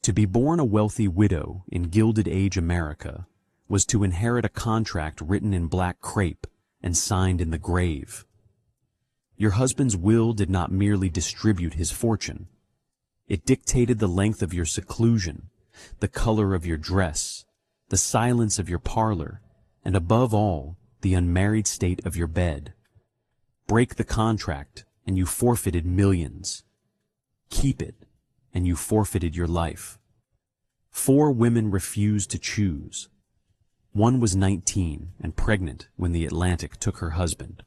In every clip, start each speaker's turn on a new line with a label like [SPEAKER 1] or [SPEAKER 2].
[SPEAKER 1] To be born a wealthy widow in Gilded Age America was to inherit a contract written in black crepe and signed in the grave. Your husband's will did not merely distribute his fortune. It dictated the length of your seclusion, the color of your dress, the silence of your parlor, and above all, the unmarried state of your bed. Break the contract, and you forfeited millions. Keep it, and you forfeited your life. 4 women refused to choose. One was 19 and pregnant when the Atlantic took her husband.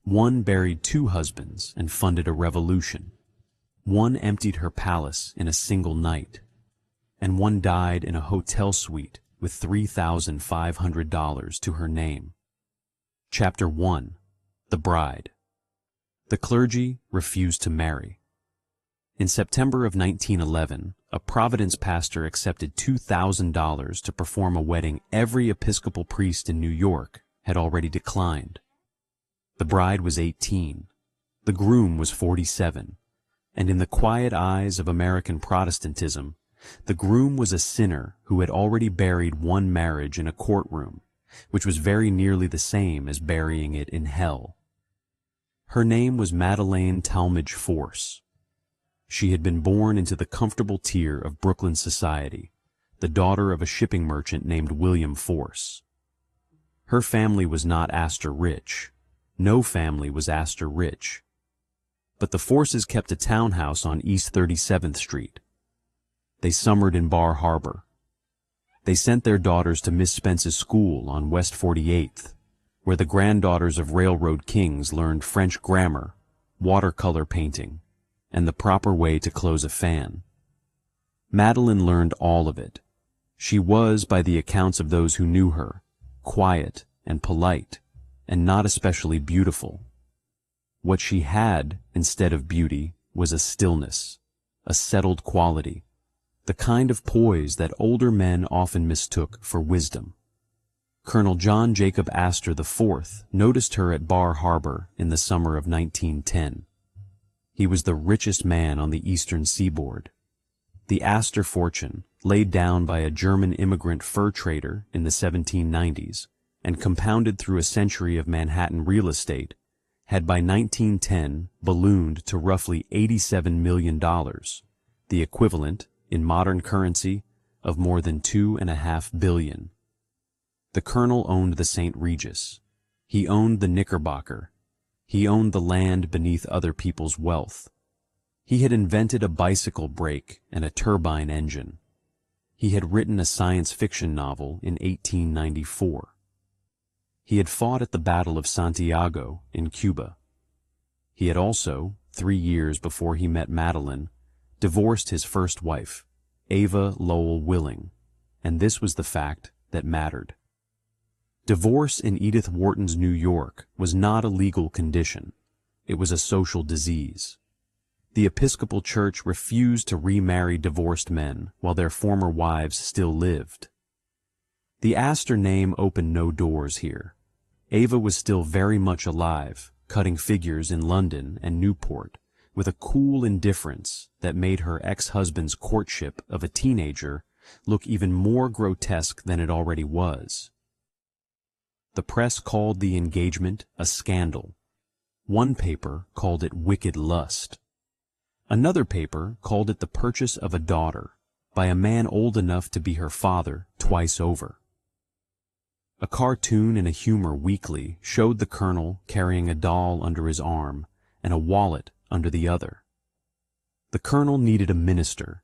[SPEAKER 1] One buried 2 husbands and funded a revolution. One emptied her palace in a single night. And one died in a hotel suite with $3,500 to her name. Chapter 1. The Bride. The clergy refused to marry. In September of 1911, a Providence pastor accepted $2,000 to perform a wedding every Episcopal priest in New York had already declined. The bride was 18. The groom was 47. And in the quiet eyes of American Protestantism, the groom was a sinner who had already buried one marriage in a courtroom, which was very nearly the same as burying it in hell. Her name was Madeleine Talmadge Force. She had been born into the comfortable tier of Brooklyn society, the daughter of a shipping merchant named William Force. Her family was not Astor rich. No family was Astor rich. But the Forces kept a townhouse on East 37th Street. They summered in Bar Harbor. They sent their daughters to Miss Spence's school on West 48th, where the granddaughters of railroad kings learned French grammar, watercolor painting, and the proper way to close a fan. Madeleine learned all of it. She was, by the accounts of those who knew her, quiet and polite, and not especially beautiful. What she had, instead of beauty, was a stillness, a settled quality, the kind of poise that older men often mistook for wisdom. Colonel John Jacob Astor IV noticed her at Bar Harbor in the summer of 1910. He was the richest man on the eastern seaboard. The Astor fortune, laid down by a German immigrant fur trader in the 1790s and compounded through a century of Manhattan real estate, had by 1910 ballooned to roughly $87 million, the equivalent, in modern currency, of more than $2.5 billion. The colonel owned the St. Regis. He owned the Knickerbocker. He owned the land beneath other people's wealth. He had invented a bicycle brake and a turbine engine. He had written a science fiction novel in 1894. He had fought at the Battle of Santiago in Cuba. He had also, 3 years before he met Madeleine, divorced his first wife, Ava Lowell Willing, and this was the fact that mattered. Divorce in Edith Wharton's New York was not a legal condition. It was a social disease. The Episcopal Church refused to remarry divorced men while their former wives still lived. The Astor name opened no doors here. Ava was still very much alive, cutting figures in London and Newport, with a cool indifference that made her ex-husband's courtship of a teenager look even more grotesque than it already was. The press called the engagement a scandal. One paper called it wicked lust. Another paper called it the purchase of a daughter by a man old enough to be her father twice over. A cartoon in a humor weekly showed the colonel carrying a doll under his arm and a wallet under the other. The colonel needed a minister.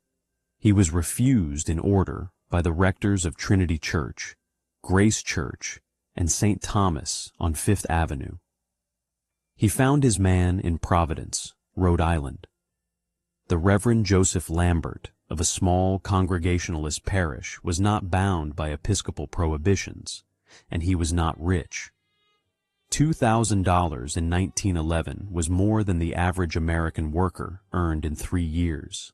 [SPEAKER 1] He was refused in order by the rectors of Trinity Church, Grace Church, and St. Thomas on Fifth Avenue. He found his man in Providence, Rhode Island. The Reverend Joseph Lambert of a small Congregationalist parish was not bound by Episcopal prohibitions, and he was not rich. $2,000 in 1911 was more than the average American worker earned in 3 years.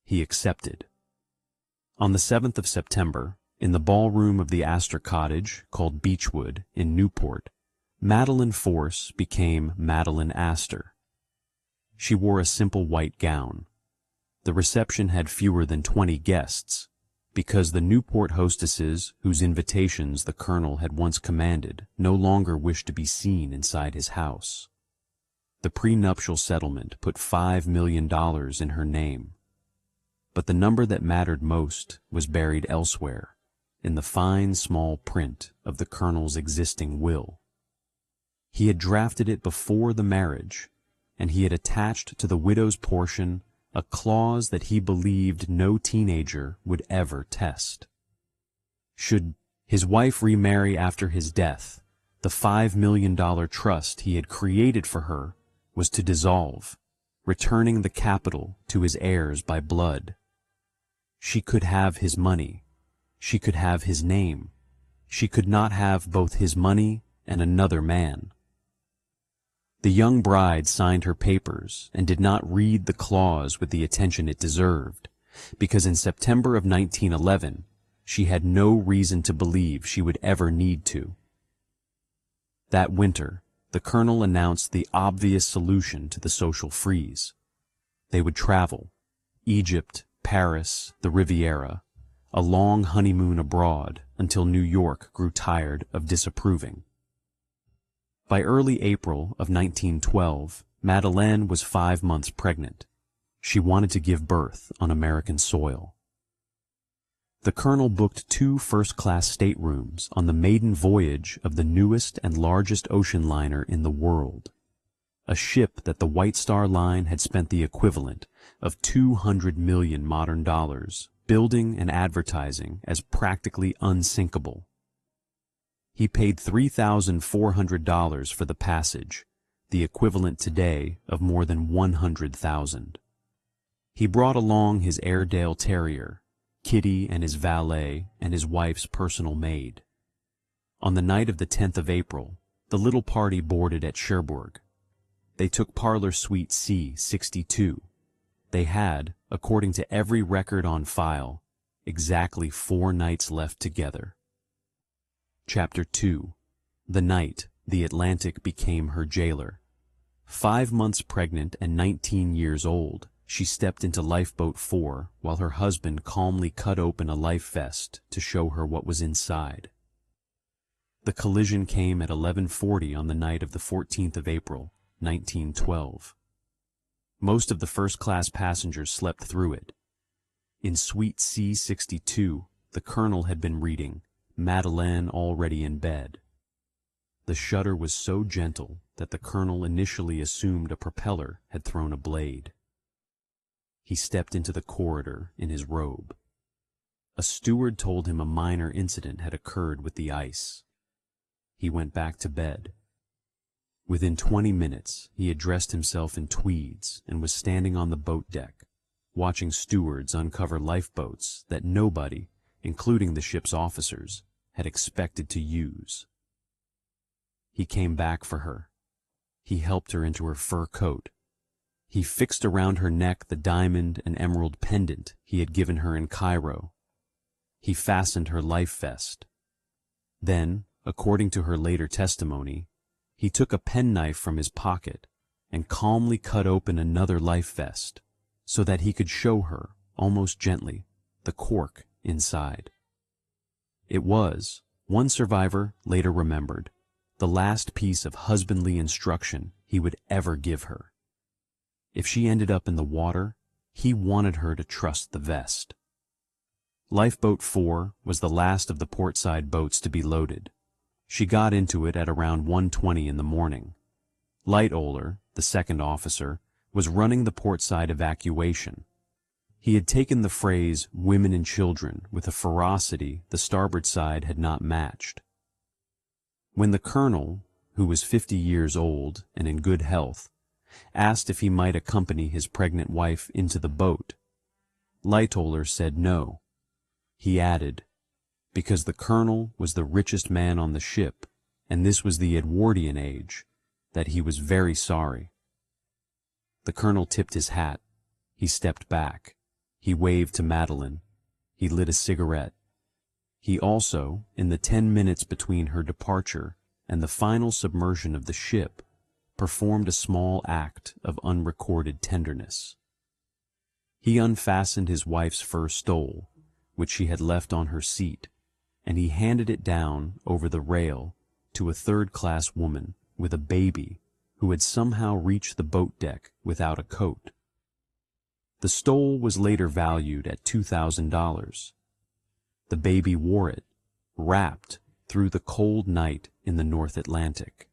[SPEAKER 1] He accepted. On the 7th of September, in the ballroom of the Astor cottage called Beechwood in Newport, Madeleine Force became Madeleine Astor. She wore a simple white gown. the reception had fewer than 20 guests, because the Newport hostesses whose invitations the colonel had once commanded no longer wished to be seen inside his house. The prenuptial settlement put $5 million in her name. But the number that mattered most was buried elsewhere, in the fine small print of the colonel's existing will. He had drafted it before the marriage, and he had attached to the widow's portion a clause that he believed no teenager would ever test. Should his wife remarry after his death, the $5 million trust he had created for her was to dissolve, returning the capital to his heirs by blood. She could have his money. She could have his name. She could not have both his money and another man. The young bride signed her papers and did not read the clause with the attention it deserved, because in September of 1911 she had no reason to believe she would ever need to. That winter, the colonel announced the obvious solution to the social freeze. They would travel: Egypt, Paris, the Riviera, a long honeymoon abroad until New York grew tired of disapproving. By early April of 1912, Madeleine was 5 months pregnant. She wanted to give birth on American soil. The colonel booked 2 first-class staterooms on the maiden voyage of the newest and largest ocean liner in the world, a ship that the White Star Line had spent the equivalent of $200 million modern dollars building and advertising as practically unsinkable. He paid $3,400 for the passage, the equivalent today of more than $100,000. He brought along his Airedale Terrier, Kitty, and his valet and his wife's personal maid. On the night of the 10th of April, the little party boarded at Cherbourg. They took parlor suite C-62. They had, according to every record on file, exactly 4 nights left together. Chapter 2. The night the Atlantic became her jailer. 5 months pregnant and 19 years old, she stepped into Lifeboat 4 while her husband calmly cut open a life vest to show her what was inside. The collision came at 11:40 on the night of the 14th of April, 1912. Most of the first-class passengers slept through it. In Suite C-62, the colonel had been reading Madeleine already in bed. The shutter was so gentle that the colonel initially assumed a propeller had thrown a blade. He stepped into the corridor in his robe. A steward told him a minor incident had occurred with the ice. He went back to bed. Within 20 minutes, he had dressed himself in tweeds and was standing on the boat deck, watching stewards uncover lifeboats that nobody, including the ship's officers, had expected to use. He came back for her. He helped her into her fur coat. He fixed around her neck the diamond and emerald pendant he had given her in Cairo. He fastened her life vest. Then, according to her later testimony, he took a penknife from his pocket and calmly cut open another life vest so that he could show her, almost gently, the cork inside. It was, one survivor later remembered, the last piece of husbandly instruction he would ever give her. If she ended up in the water, he wanted her to trust the vest. Lifeboat 4 was the last of the portside boats to be loaded. She got into it at around 1:20 in the morning. Lightoller, the second officer, was running the portside evacuation. He had taken the phrase "women and children" with a ferocity the starboard side had not matched. When the colonel, who was 50 years old and in good health, asked if he might accompany his pregnant wife into the boat, Lightoller said no. He added, because the colonel was the richest man on the ship, and this was the Edwardian age, that he was very sorry. The colonel tipped his hat. He stepped back. He waved to Madeleine. He lit a cigarette. He also, in the 10 minutes between her departure and the final submersion of the ship, performed a small act of unrecorded tenderness. He unfastened his wife's fur stole, which she had left on her seat, and he handed it down over the rail to a third-class woman with a baby who had somehow reached the boat deck without a coat. The stole was later valued at $2,000. The baby wore it, wrapped, through the cold night in the North Atlantic.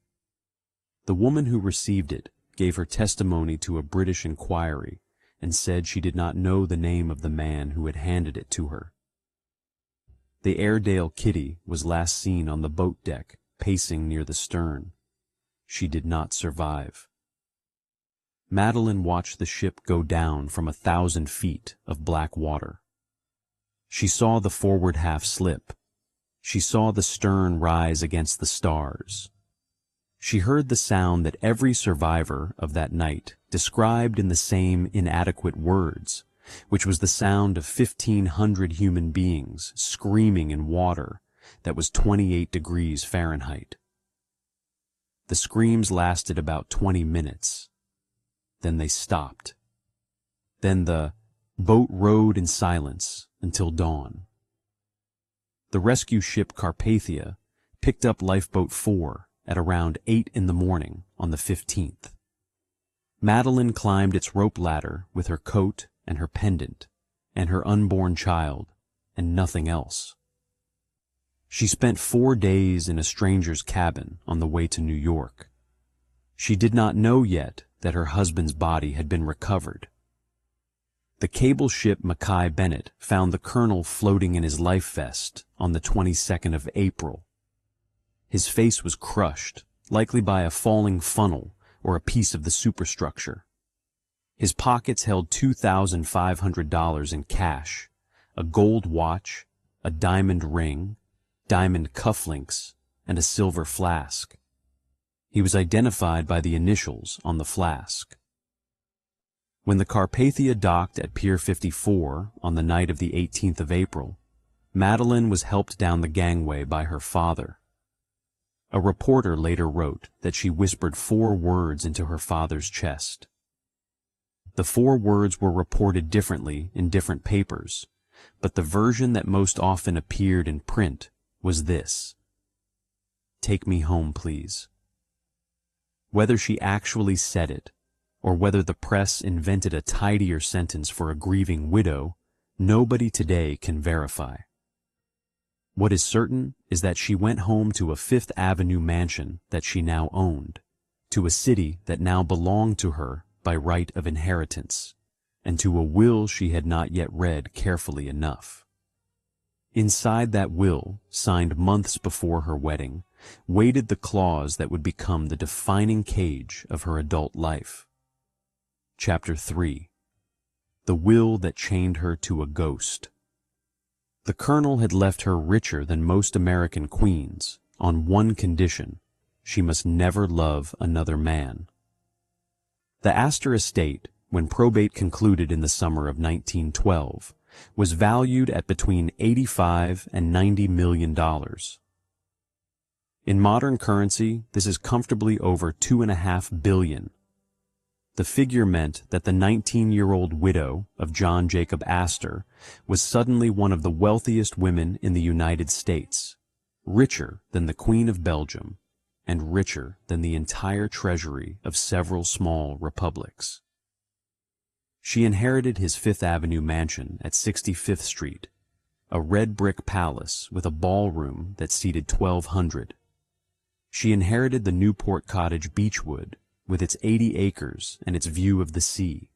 [SPEAKER 1] The woman who received it gave her testimony to a British inquiry and said she did not know the name of the man who had handed it to her. The Airedale Kitty was last seen on the boat deck, pacing near the stern. She did not survive. Madeline watched the ship go down from 1,000 feet of black water. She saw the forward half slip. She saw the stern rise against the stars. She heard the sound that every survivor of that night described in the same inadequate words, which was the sound of 1,500 human beings screaming in water that was 28 degrees Fahrenheit. The screams lasted about 20 minutes. Then they stopped. Then the boat rode in silence until dawn. The rescue ship Carpathia picked up Lifeboat 4 at around 8 in the morning on the 15th. Madeline climbed its rope ladder with her coat and her pendant and her unborn child and nothing else. She spent 4 days in a stranger's cabin on the way to New York. She did not know yet that her husband's body had been recovered. The cable ship Mackay Bennett found the colonel floating in his life vest on the 22nd of April. His face was crushed, likely by a falling funnel or a piece of the superstructure. His pockets held $2,500 in cash, a gold watch, a diamond ring, diamond cufflinks, and a silver flask. He was identified by the initials on the flask. When the Carpathia docked at Pier 54 on the night of the 18th of April, Madeline was helped down the gangway by her father. A reporter later wrote that she whispered 4 words into her father's chest. The 4 words were reported differently in different papers, but the version that most often appeared in print was this: "Take me home, please." Whether she actually said it, or whether the press invented a tidier sentence for a grieving widow, nobody today can verify. What is certain is that she went home to a Fifth Avenue mansion that she now owned, to a city that now belonged to her by right of inheritance, and to a will she had not yet read carefully enough. Inside that will, signed months before her wedding, waited the clause that would become the defining cage of her adult life. Chapter 3. The Will That Chained Her to a Ghost. The colonel had left her richer than most American queens, on one condition: she must never love another man. The Astor estate, when probate concluded in the summer of 1912, was valued at between $85 and $90 million. In modern currency, this is comfortably over $2.5 billion. The figure meant that the 19-year-old widow of John Jacob Astor was suddenly one of the wealthiest women in the United States, richer than the Queen of Belgium, and richer than the entire treasury of several small republics. She inherited his Fifth Avenue mansion at 65th Street, a red brick palace with a ballroom that seated 1,200. She inherited the Newport Cottage Beechwood, with its 80 acres and its view of the sea.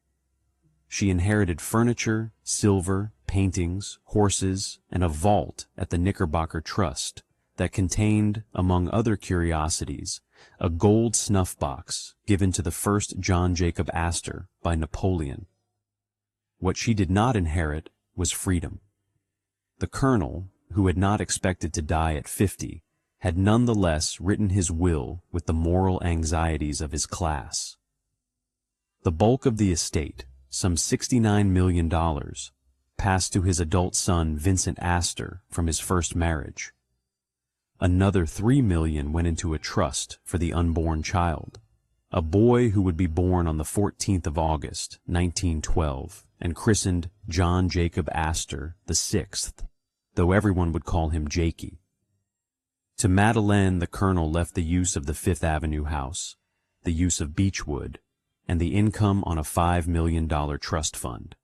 [SPEAKER 1] She inherited furniture, silver, paintings, horses, and a vault at the Knickerbocker Trust that contained, among other curiosities, a gold snuff box given to the first John Jacob Astor by Napoleon. What she did not inherit was freedom. The colonel, who had not expected to die at 50, had nonetheless written his will with the moral anxieties of his class. The bulk of the estate, some $69 million, passed to his adult son Vincent Astor from his first marriage. Another $3 million went into a trust for the unborn child, a boy who would be born on the 14th of August, 1912, and christened John Jacob Astor VI, though everyone would call him Jakey. To Madeleine, the colonel left the use of the Fifth Avenue house, the use of Beechwood, and the income on a $5 million trust fund.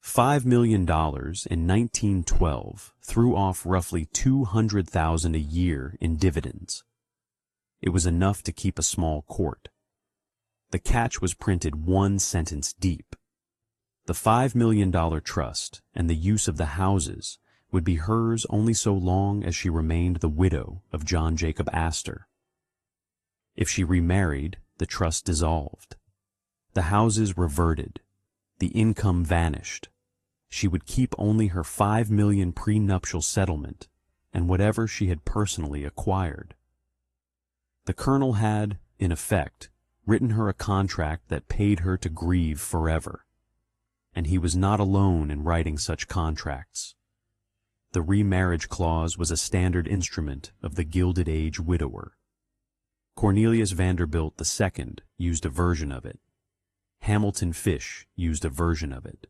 [SPEAKER 1] $5 million in 1912 threw off roughly $200,000 a year in dividends. It was enough to keep a small court. The catch was printed one sentence deep. The $5 million trust and the use of the houses would be hers only so long as she remained the widow of John Jacob Astor. If she remarried, the trust dissolved. The houses reverted. The income vanished. She would keep only her $5 million prenuptial settlement and whatever she had personally acquired. The colonel had, in effect, written her a contract that paid her to grieve forever. And he was not alone in writing such contracts. The remarriage clause was a standard instrument of the Gilded Age widower. Cornelius Vanderbilt II used a version of it. Hamilton Fish used a version of it.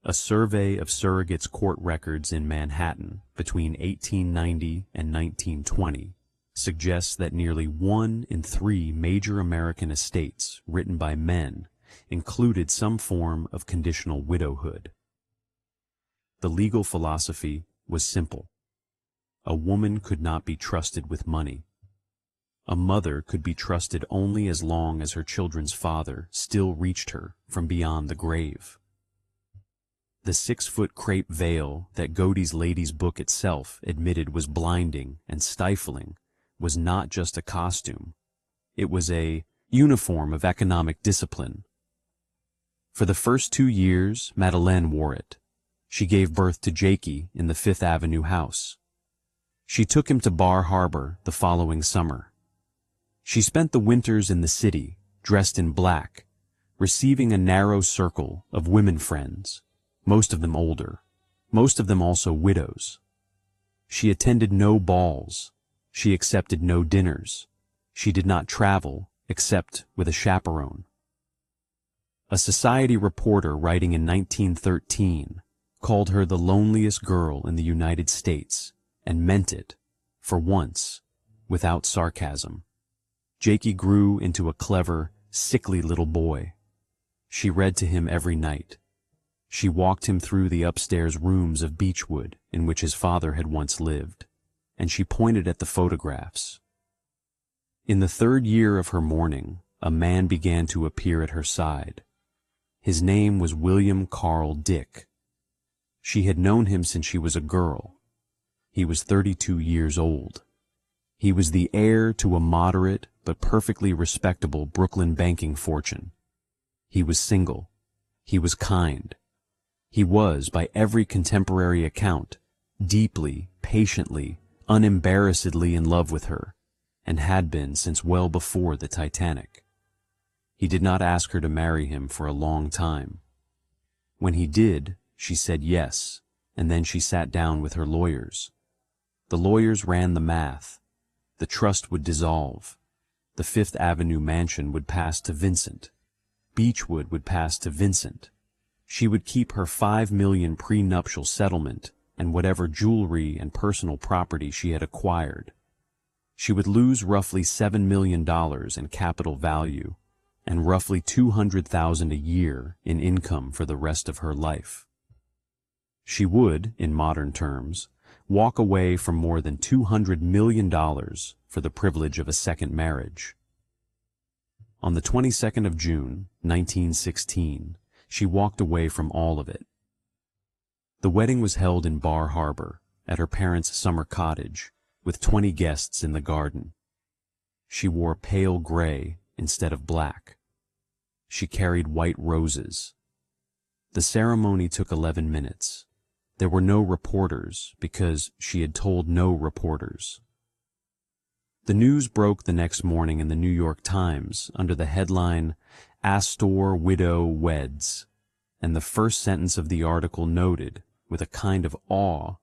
[SPEAKER 1] A survey of surrogates' court records in Manhattan between 1890 and 1920 suggests that nearly 1 in 3 major American estates written by men included some form of conditional widowhood. The legal philosophy was simple. A woman could not be trusted with money. A mother could be trusted only as long as her children's father still reached her from beyond the grave. The 6-foot crepe veil that Godey's Lady's Book itself admitted was blinding and stifling was not just a costume. It was a uniform of economic discipline. For the first 2 years, Madeleine wore it. She gave birth to Jakey in the Fifth Avenue house. She took him to Bar Harbor the following summer. She spent the winters in the city, dressed in black, receiving a narrow circle of women friends, most of them older, most of them also widows. She attended no balls. She accepted no dinners. She did not travel except with a chaperone. A society reporter writing in 1913 called her the loneliest girl in the United States and meant it, for once, without sarcasm. Jakey grew into a clever, sickly little boy. She read to him every night. She walked him through the upstairs rooms of Beechwood in which his father had once lived, and she pointed at the photographs. In the 3rd year of her mourning, a man began to appear at her side. His name was William Carl Dick. She had known him since she was a girl. He was 32 years old. He was the heir to a moderate but perfectly respectable Brooklyn banking fortune. He was single. He was kind. He was, by every contemporary account, deeply, patiently, unembarrassedly in love with her, and had been since well before the Titanic. He did not ask her to marry him for a long time. When he did, she said yes, and then she sat down with her lawyers. The lawyers ran the math. The trust would dissolve. The Fifth Avenue mansion would pass to Vincent. Beechwood would pass to Vincent. She would keep her $5 million prenuptial settlement and whatever jewelry and personal property she had acquired. She would lose roughly $7 million in capital value and roughly $200,000 a year in income for the rest of her life. She would, in modern terms, walk away from more than $200 million for the privilege of a second marriage. On the 22nd of June, 1916, she walked away from all of it. The wedding was held in Bar Harbor, at her parents' summer cottage, with 20 guests in the garden. She wore pale gray instead of black. She carried white roses. The ceremony took 11 minutes. There were no reporters because she had told no reporters. The news broke the next morning in the New York Times under the headline, "Astor Widow Weds," and the first sentence of the article noted, with a kind of awe,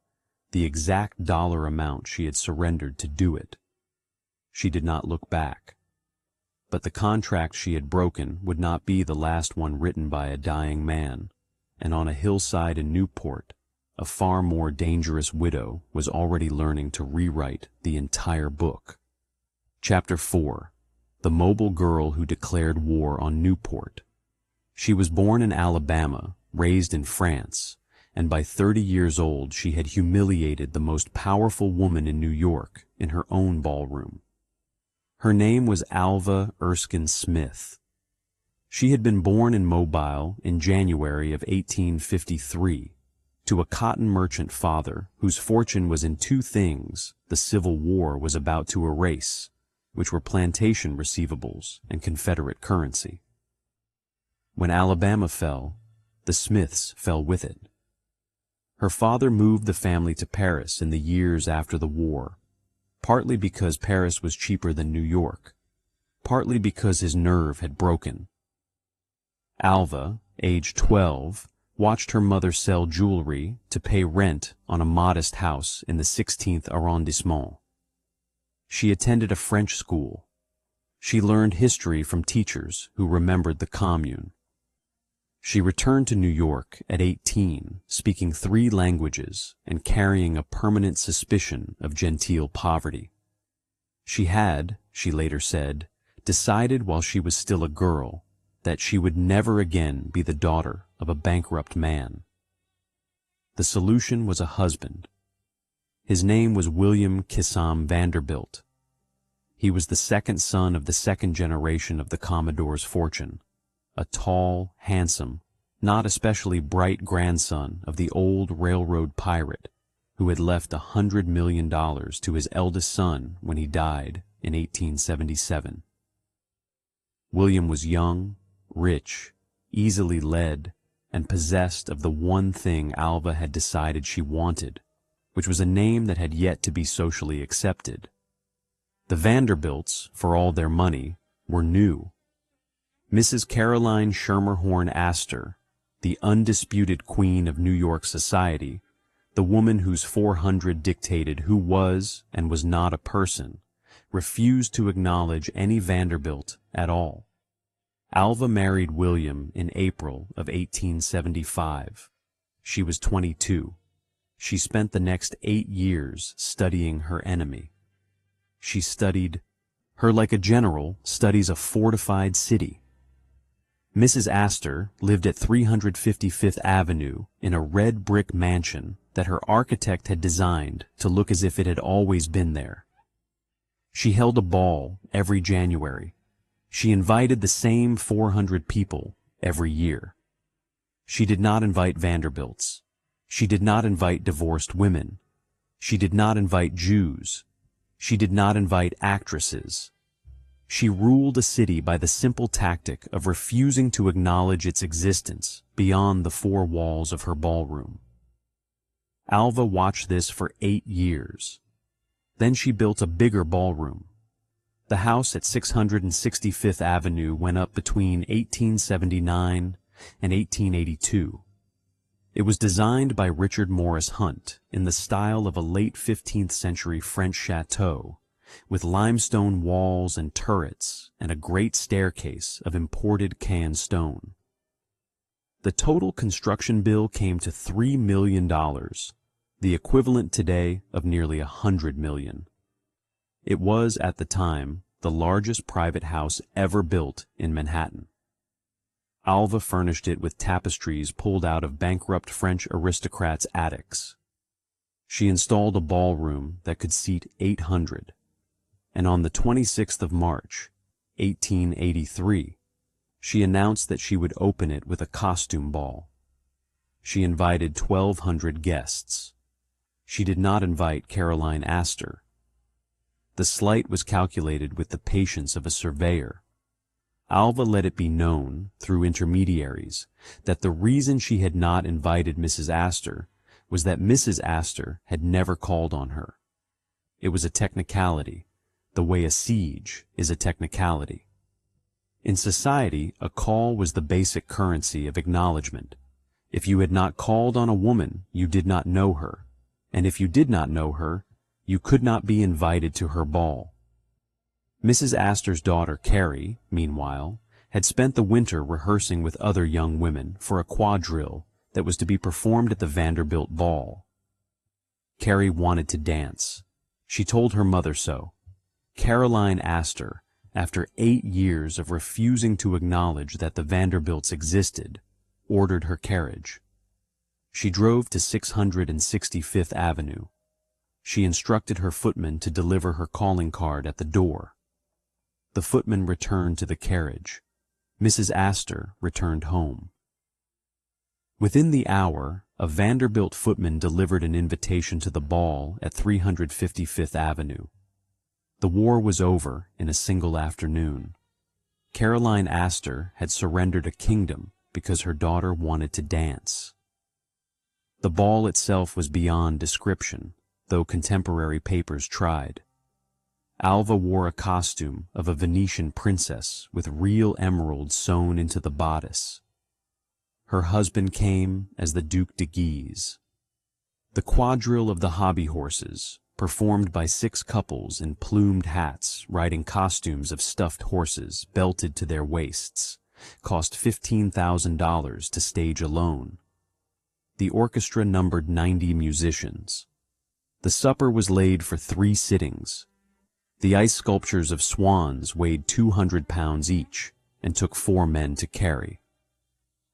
[SPEAKER 1] the exact dollar amount she had surrendered to do it. She did not look back. But the contract she had broken would not be the last one written by a dying man, and on a hillside in Newport, a far more dangerous widow was already learning to rewrite the entire book. Chapter 4. The Mobile Girl Who Declared War on Newport. She was born in Alabama, raised in France, and by 30 years old she had humiliated the most powerful woman in New York in her own ballroom. Her name was Alva Erskine Smith. She had been born in Mobile in January of 1853 to a cotton merchant father whose fortune was in two things the Civil War was about to erase, which were plantation receivables and Confederate currency. When Alabama fell, the Smiths fell with it. Her father moved the family to Paris in the years after the war, partly because Paris was cheaper than New York, partly because his nerve had broken. Alva, age 12, watched her mother sell jewelry to pay rent on a modest house in the 16th arrondissement. She attended a French school. She learned history from teachers who remembered the Commune. She returned to New York at 18, speaking 3 languages and carrying a permanent suspicion of genteel poverty. She had, she later said, decided while she was still a girl that she would never again be the daughter of a bankrupt man. The solution was a husband. His name was William Kissam Vanderbilt. He was the second son of the second generation of the Commodore's fortune, a tall, handsome, not especially bright grandson of the old railroad pirate who had left $100 million to his eldest son when he died in 1877. William was young, rich, easily led, and possessed of the one thing Alva had decided she wanted, which was a name that had yet to be socially accepted. The Vanderbilts, for all their money, were new. Mrs. Caroline Schermerhorn Astor, the undisputed queen of New York society, the woman whose 400 dictated who was and was not a person, refused to acknowledge any Vanderbilt at all. Alva married William in April of 1875. She was 22. She spent the next 8 years studying her enemy. She studied her like a general studies a fortified city. Mrs. Astor lived at 355th Avenue in a red brick mansion that her architect had designed to look as if it had always been there. She held a ball every January. She invited the same 400 people every year. She did not invite Vanderbilts. She did not invite divorced women. She did not invite Jews. She did not invite actresses. She ruled a city by the simple tactic of refusing to acknowledge its existence beyond the 4 walls of her ballroom. Alva watched this for 8 years. Then she built a bigger ballroom. The house at 665th Avenue went up between 1879 and 1882. It was designed by Richard Morris Hunt in the style of a late 15th century French chateau, with limestone walls and turrets and a great staircase of imported canned stone. The total construction bill came to $3 million, the equivalent today of nearly $100 million. It was, at the time, the largest private house ever built in Manhattan. Alva furnished it with tapestries pulled out of bankrupt French aristocrats' attics. She installed a ballroom that could seat 800, and on the 26th of March, 1883, she announced that she would open it with a costume ball. She invited 1,200 guests. She did not invite Caroline Astor. The slight was calculated with the patience of a surveyor. Alva let it be known, through intermediaries, that the reason she had not invited Mrs. Astor was that Mrs. Astor had never called on her. It was a technicality, the way a siege is a technicality. In society, a call was the basic currency of acknowledgement. If you had not called on a woman, you did not know her, and if you did not know her, you could not be invited to her ball. Mrs. Astor's daughter, Carrie, meanwhile, had spent the winter rehearsing with other young women for a quadrille that was to be performed at the Vanderbilt ball. Carrie wanted to dance. She told her mother so. Caroline Astor, after 8 years of refusing to acknowledge that the Vanderbilts existed, ordered her carriage. She drove to 665th Avenue. She instructed her footman to deliver her calling card at the door. The footman returned to the carriage. Mrs. Astor returned home. Within the hour, a Vanderbilt footman delivered an invitation to the ball at 355th Avenue. The war was over in a single afternoon. Caroline Astor had surrendered a kingdom because her daughter wanted to dance. The ball itself was beyond description, though contemporary papers tried. Alva wore a costume of a Venetian princess with real emeralds sewn into the bodice. Her husband came as the Duc de Guise. The quadrille of the hobby horses, performed by 6 couples in plumed hats riding costumes of stuffed horses belted to their waists, cost $15,000 to stage alone. The orchestra numbered 90 musicians. The supper was laid for 3 sittings. The ice sculptures of swans weighed 200 pounds each and took 4 men to carry.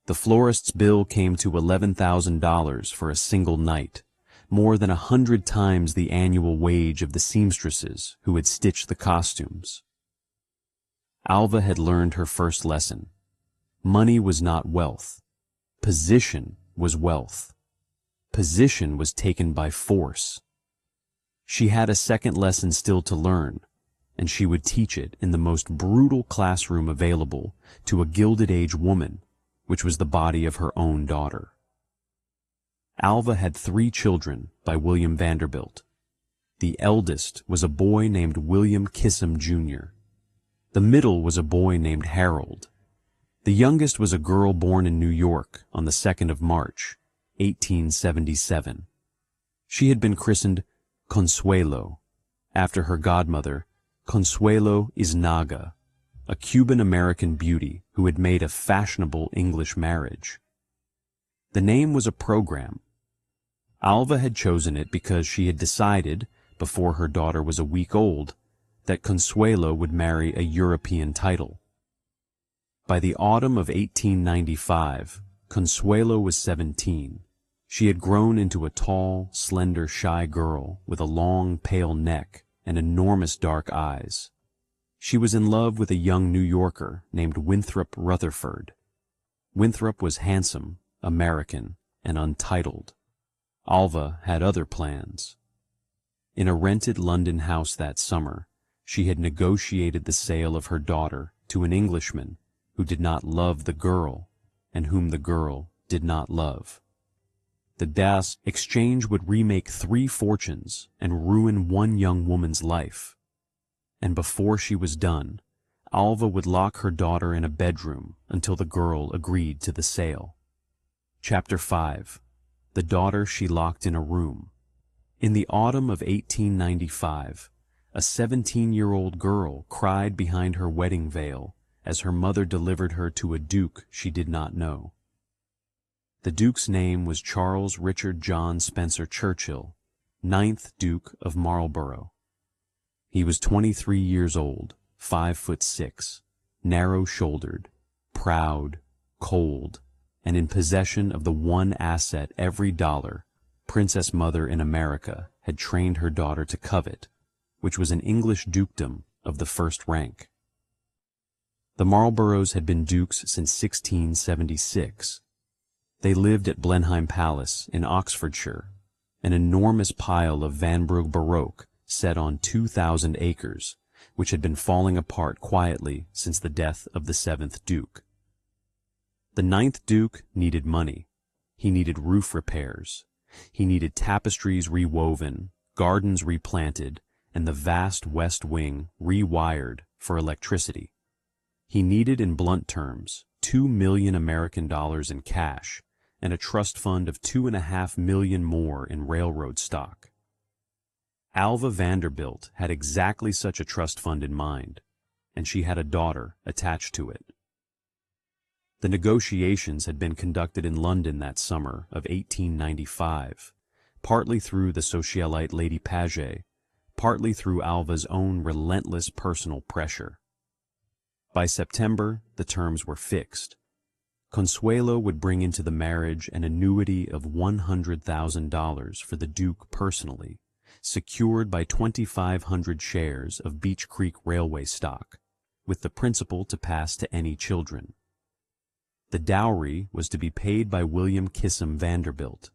[SPEAKER 1] The florist's bill came to $11,000 for a single night, more than 100 times the annual wage of the seamstresses who had stitched the costumes. Alva had learned her first lesson. Money was not wealth. Position was wealth. Position was taken by force. She had a second lesson still to learn, and she would teach it in the most brutal classroom available to a Gilded Age woman, which was the body of her own daughter. Alva had 3 children by William Vanderbilt. The eldest was a boy named William Kissam, Jr. The middle was a boy named Harold. The youngest was a girl born in New York on the 2nd of March, 1877. She had been christened Consuelo, after her godmother, Consuelo Iznaga, a Cuban-American beauty who had made a fashionable English marriage. The name was a program. Alva had chosen it because she had decided, before her daughter was a week old, that Consuelo would marry a European title. By the autumn of 1895, Consuelo was 17. She had grown into a tall, slender, shy girl with a long, pale neck and enormous dark eyes. She was in love with a young New Yorker named Winthrop Rutherford. Winthrop was handsome, American, and untitled. Alva had other plans. In a rented London house that summer, she had negotiated the sale of her daughter to an Englishman who did not love the girl and whom the girl did not love. The Das exchange would remake 3 fortunes and ruin one young woman's life. And before she was done, Alva would lock her daughter in a bedroom until the girl agreed to the sale. Chapter 5. The Daughter She Locked in a Room. In the autumn of 1895, a 17-year-old girl cried behind her wedding veil as her mother delivered her to a duke she did not know. The duke's name was Charles Richard John Spencer Churchill, 9th Duke of Marlborough. He was 23 years old, 5'6", narrow-shouldered, proud, cold, and in possession of the one asset every dollar Princess Mother in America had trained her daughter to covet, which was an English dukedom of the first rank. The Marlboroughs had been dukes since 1676. They lived at Blenheim Palace in Oxfordshire, an enormous pile of Vanbrugh Baroque set on 2,000 acres, which had been falling apart quietly since the death of the 7th Duke. The 9th Duke needed money. He needed roof repairs. He needed tapestries rewoven, gardens replanted, and the vast West Wing rewired for electricity. He needed, in blunt terms, $2 million American dollars in cash and a trust fund of $2.5 million more in railroad stock. Alva Vanderbilt had exactly such a trust fund in mind, and she had a daughter attached to it. The negotiations had been conducted in London that summer of 1895, partly through the socialite Lady Paget, partly through Alva's own relentless personal pressure. By September, the terms were fixed. Consuelo would bring into the marriage an annuity of $100,000 for the Duke personally, secured by 2,500 shares of Beech Creek Railway stock, with the principal to pass to any children. The dowry was to be paid by William Kissam Vanderbilt.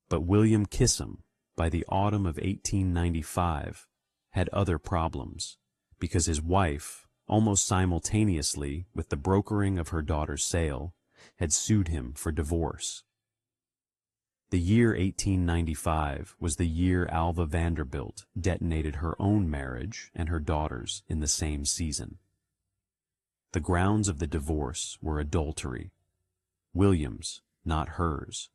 [SPEAKER 1] But William Kissam, by the autumn of 1895, had other problems, because his wife, almost simultaneously with the brokering of her daughter's sale, had sued him for divorce. The year 1895 was the year Alva Vanderbilt detonated her own marriage and her daughter's in the same season. The grounds of the divorce were adultery. William's, not hers.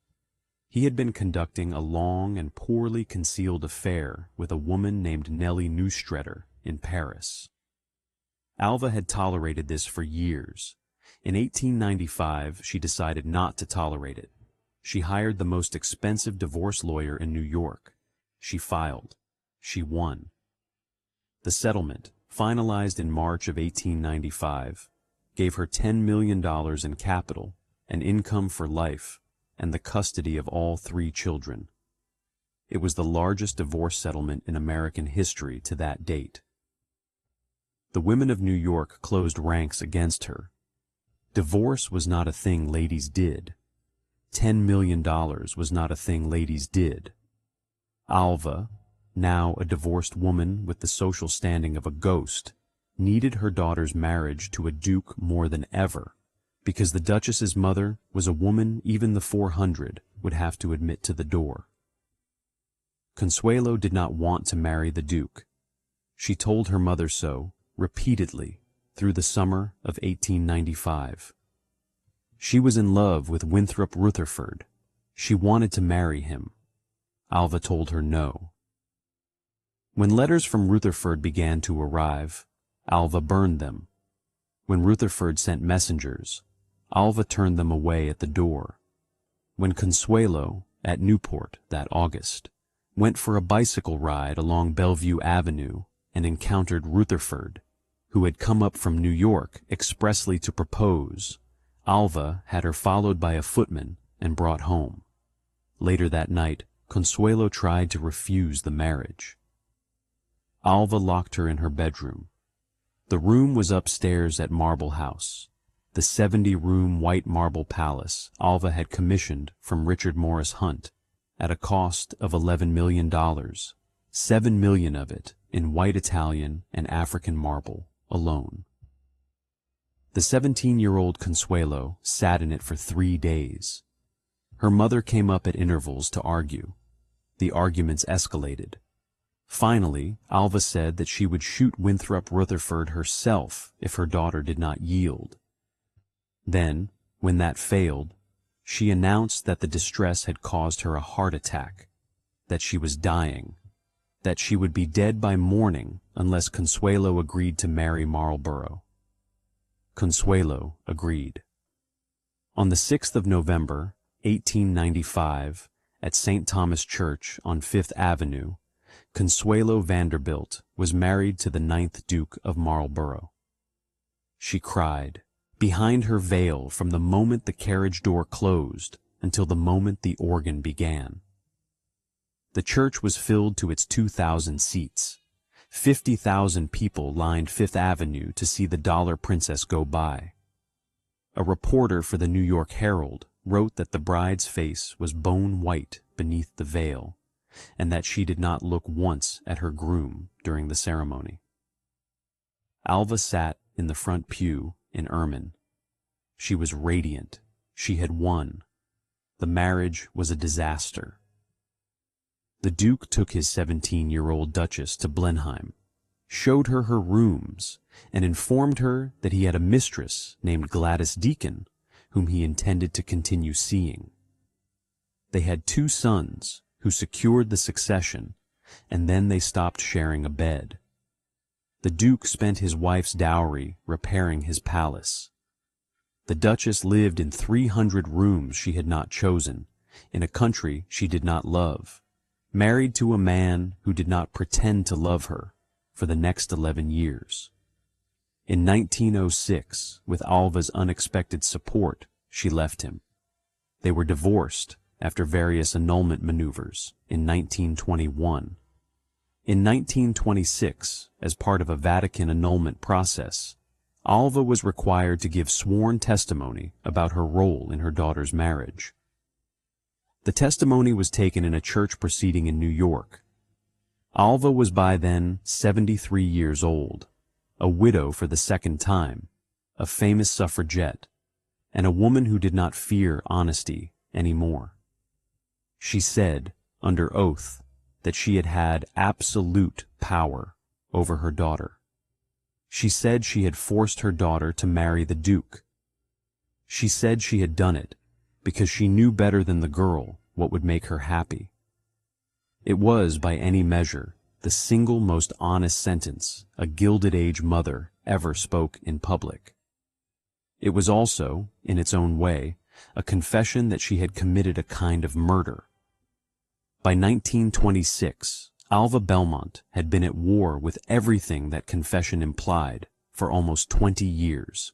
[SPEAKER 1] He had been conducting a long and poorly concealed affair with a woman named Nellie Neustretter in Paris. Alva had tolerated this for years. In 1895, she decided not to tolerate it. She hired the most expensive divorce lawyer in New York. She filed. She won. The settlement, finalized in March of 1895, gave her $10 million in capital, an income for life, and the custody of all 3 children. It was the largest divorce settlement in American history to that date. The women of New York closed ranks against her. Divorce was not a thing ladies did. $10 million was not a thing ladies did. Alva, now a divorced woman with the social standing of a ghost, needed her daughter's marriage to a duke more than ever, because the Duchess's mother was a woman even the 400 would have to admit to the door. Consuelo did not want to marry the duke. She told her mother so, repeatedly, through the summer of 1895. She was in love with Winthrop Rutherford. She wanted to marry him. Alva told her no. When letters from Rutherford began to arrive, Alva burned them. When Rutherford sent messengers, Alva turned them away at the door. When Consuelo, at Newport that August, went for a bicycle ride along Bellevue Avenue and encountered Rutherford, who had come up from New York expressly to propose, Alva had her followed by a footman and brought home. Later that night, Consuelo tried to refuse the marriage. Alva locked her in her bedroom. The room was upstairs at Marble House, the 70-room white marble palace Alva had commissioned from Richard Morris Hunt at a cost of $11 million, $7 million of it in white Italian and African marble alone. The 17-year-old Consuelo sat in it for 3 days. Her mother came up at intervals to argue. The arguments escalated. Finally, Alva said that she would shoot Winthrop Rutherford herself if her daughter did not yield. Then, when that failed, she announced that the distress had caused her a heart attack, that she was dying, that she would be dead by morning unless Consuelo agreed to marry Marlborough. Consuelo agreed. On the 6th of November, 1895, at St. Thomas Church on Fifth Avenue, Consuelo Vanderbilt was married to the 9th Duke of Marlborough. She cried, behind her veil from the moment the carriage door closed until the moment the organ began. The church was filled to its 2,000 seats. 50,000 people lined Fifth Avenue to see the Dollar Princess go by. A reporter for the New York Herald wrote that the bride's face was bone white beneath the veil, and that she did not look once at her groom during the ceremony. Alva sat in the front pew in ermine. She was radiant. She had won. The marriage was a disaster. The Duke took his 17-year-old Duchess to Blenheim, showed her her rooms, and informed her that he had a mistress named Gladys Deacon, whom he intended to continue seeing. They had 2 sons, who secured the succession, and then they stopped sharing a bed. The Duke spent his wife's dowry repairing his palace. The Duchess lived in 300 rooms she had not chosen, in a country she did not love, married to a man who did not pretend to love her for the next 11 years. In 1906, with Alva's unexpected support, she left him. They were divorced after various annulment maneuvers in 1921. In 1926, as part of a Vatican annulment process, Alva was required to give sworn testimony about her role in her daughter's marriage. The testimony was taken in a church proceeding in New York. Alva was by then 73 years old, a widow for the second time, a famous suffragette, and a woman who did not fear honesty anymore. She said, under oath, that she had had absolute power over her daughter. She said she had forced her daughter to marry the Duke. She said she had done it because she knew better than the girl what would make her happy. It was, by any measure, the single most honest sentence a Gilded Age mother ever spoke in public. It was also, in its own way, a confession that she had committed a kind of murder. By 1926, Alva Belmont had been at war with everything that confession implied for almost 20 years,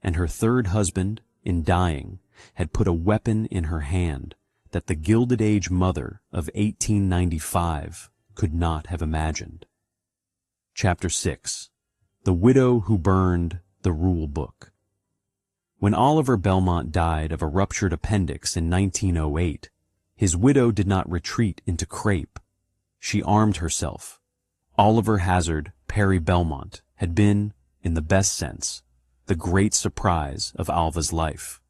[SPEAKER 1] and her third husband, in dying, had put a weapon in her hand that the Gilded Age mother of 1895 could not have imagined. Chapter 6. The Widow Who Burned the Rule Book. When Oliver Belmont died of a ruptured appendix in 1908, his widow did not retreat into crepe. She armed herself. Oliver Hazard Perry Belmont had been, in the best sense, the great surprise of Alva's life.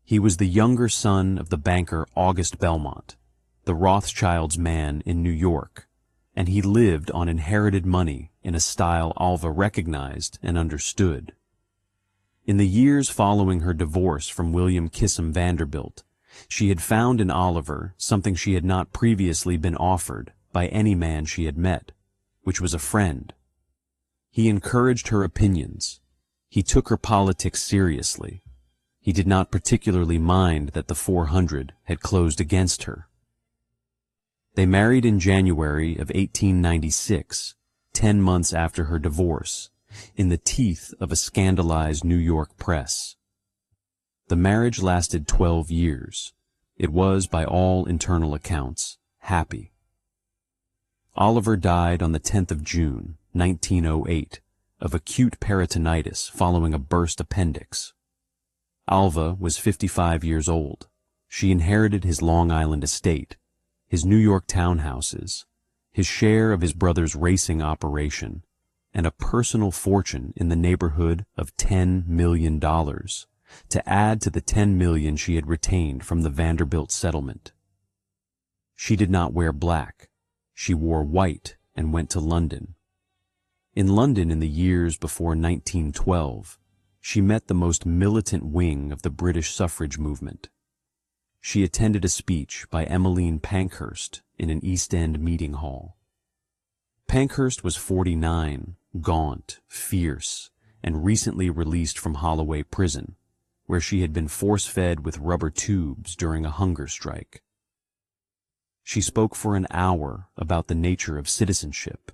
[SPEAKER 1] He was the younger son of the banker August Belmont, the Rothschilds' man in New York, and he lived on inherited money in a style Alva recognized and understood. In the years following her divorce from William Kissam Vanderbilt, she had found in Oliver something she had not previously been offered by any man she had met, which was a friend. He encouraged her opinions. He took her politics seriously. He did not particularly mind that the 400 had closed against her. They married in January of 1896, 10 months after her divorce, in the teeth of a scandalized New York press. The marriage lasted 12 years. It was, by all internal accounts, happy. Oliver died on the 10th of June, 1908, of acute peritonitis following a burst appendix. Alva was 55 years old. She inherited his Long Island estate, his New York townhouses, his share of his brother's racing operation, and a personal fortune in the neighborhood of $10 million, to add to the $10 million she had retained from the Vanderbilt settlement. She did not wear black. She wore white and went to London. In London in the years before 1912, she met the most militant wing of the British suffrage movement. She attended a speech by Emmeline Pankhurst in an East End meeting hall. Pankhurst was 49, gaunt, fierce, and recently released from Holloway Prison, where she had been force-fed with rubber tubes during a hunger strike. She spoke for an hour about the nature of citizenship,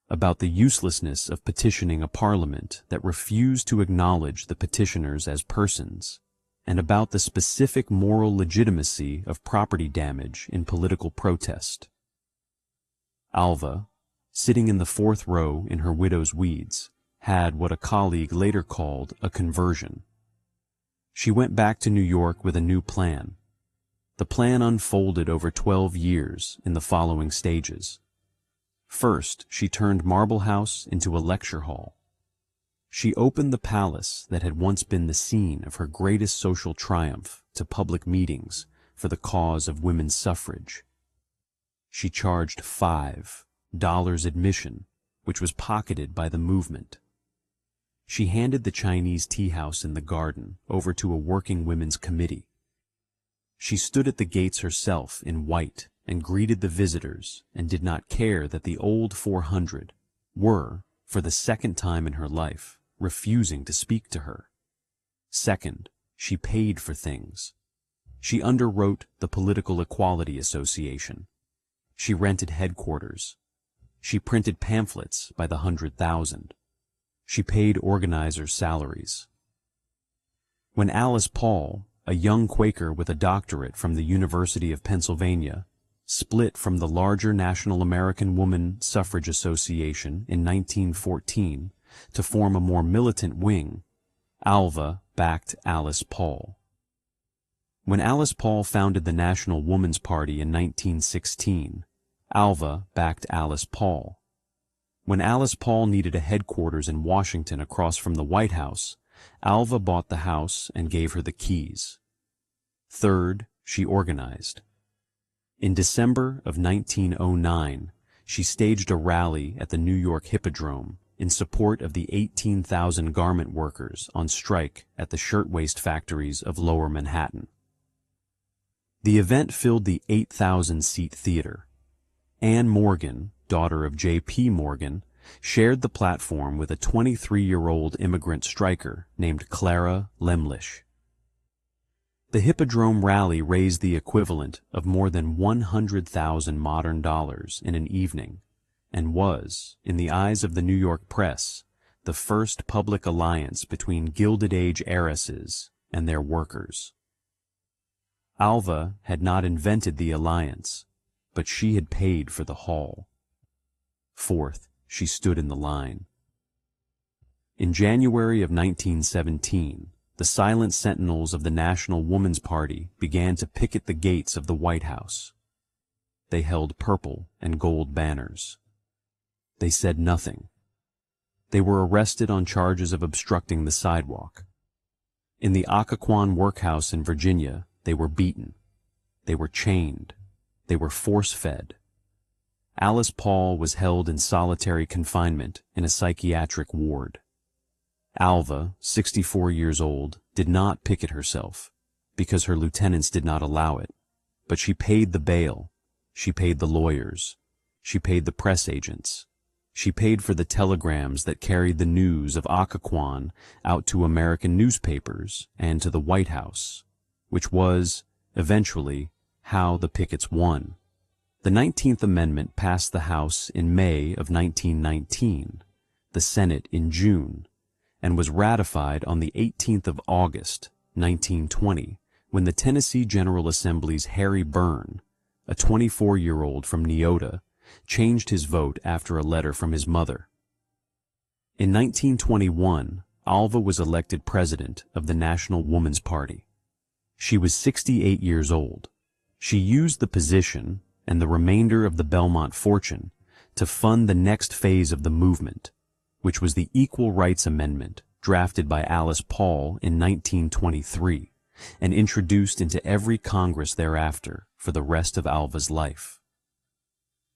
[SPEAKER 1] about the uselessness of petitioning a parliament that refused to acknowledge the petitioners as persons, and about the specific moral legitimacy of property damage in political protest. Alva, sitting in the fourth row in her widow's weeds, had what a colleague later called a conversion. She went back to New York with a new plan. The plan unfolded over 12 years in the following stages. First, she turned Marble House into a lecture hall. She opened the palace that had once been the scene of her greatest social triumph to public meetings for the cause of women's suffrage. She charged $5 admission, which was pocketed by the movement. She handed the Chinese tea house in the garden over to a working women's committee. She stood at the gates herself in white and greeted the visitors and did not care that the old 400 were, for the second time in her life, refusing to speak to her. Second, she paid for things. She underwrote the Political Equality Association. She rented headquarters. She printed pamphlets by the 100,000. She paid organizers' salaries. When Alice Paul, a young Quaker with a doctorate from the University of Pennsylvania, split from the larger National American Woman Suffrage Association in 1914 to form a more militant wing, Alva backed Alice Paul. When Alice Paul founded the National Woman's Party in 1916, Alva backed Alice Paul. When Alice Paul needed a headquarters in Washington across from the White House, Alva bought the house and gave her the keys. Third, she organized. In December of 1909, she staged a rally at the New York Hippodrome in support of the 18,000 garment workers on strike at the shirtwaist factories of Lower Manhattan. The event filled the 8,000-seat theater. Anne Morgan, daughter of J.P. Morgan, shared the platform with a 23-year-old immigrant striker named Clara Lemlich. The Hippodrome rally raised the equivalent of more than 100,000 modern dollars in an evening and was, in the eyes of the New York press, the first public alliance between Gilded Age heiresses and their workers. Alva had not invented the alliance, but she had paid for the hall. Fourth, she stood in the line. In January of 1917, the silent sentinels of the National Woman's Party began to picket the gates of the White House. They held purple and gold banners. They said nothing. They were arrested on charges of obstructing the sidewalk. In the Occoquan workhouse in Virginia, they were beaten. They were chained. They were force-fed. Alice Paul was held in solitary confinement in a psychiatric ward. Alva, 64 years old, did not picket herself, because her lieutenants did not allow it, but she paid the bail, she paid the lawyers, she paid the press agents, she paid for the telegrams that carried the news of Occoquan out to American newspapers and to the White House, which was, eventually, how the pickets won. The 19th Amendment passed the House in May of 1919, the Senate in June, and was ratified on the 18th of August, 1920, when the Tennessee General Assembly's Harry Byrne, a 24-year-old from Neota, changed his vote after a letter from his mother. In 1921, Alva was elected president of the National Woman's Party. She was 68 years old. She used the position and the remainder of the Belmont fortune to fund the next phase of the movement, which was the Equal Rights Amendment drafted by Alice Paul in 1923 and introduced into every Congress thereafter for the rest of Alva's life.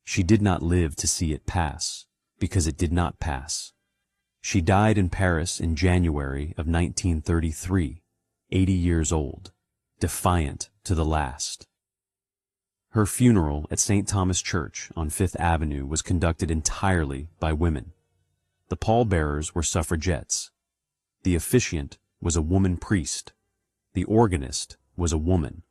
[SPEAKER 1] She did not live to see it pass, because it did not pass. She died in Paris in January of 1933, 80 years old, defiant to the last. Her funeral at St. Thomas Church on Fifth Avenue was conducted entirely by women. The pallbearers were suffragettes. The officiant was a woman priest. The organist was a woman.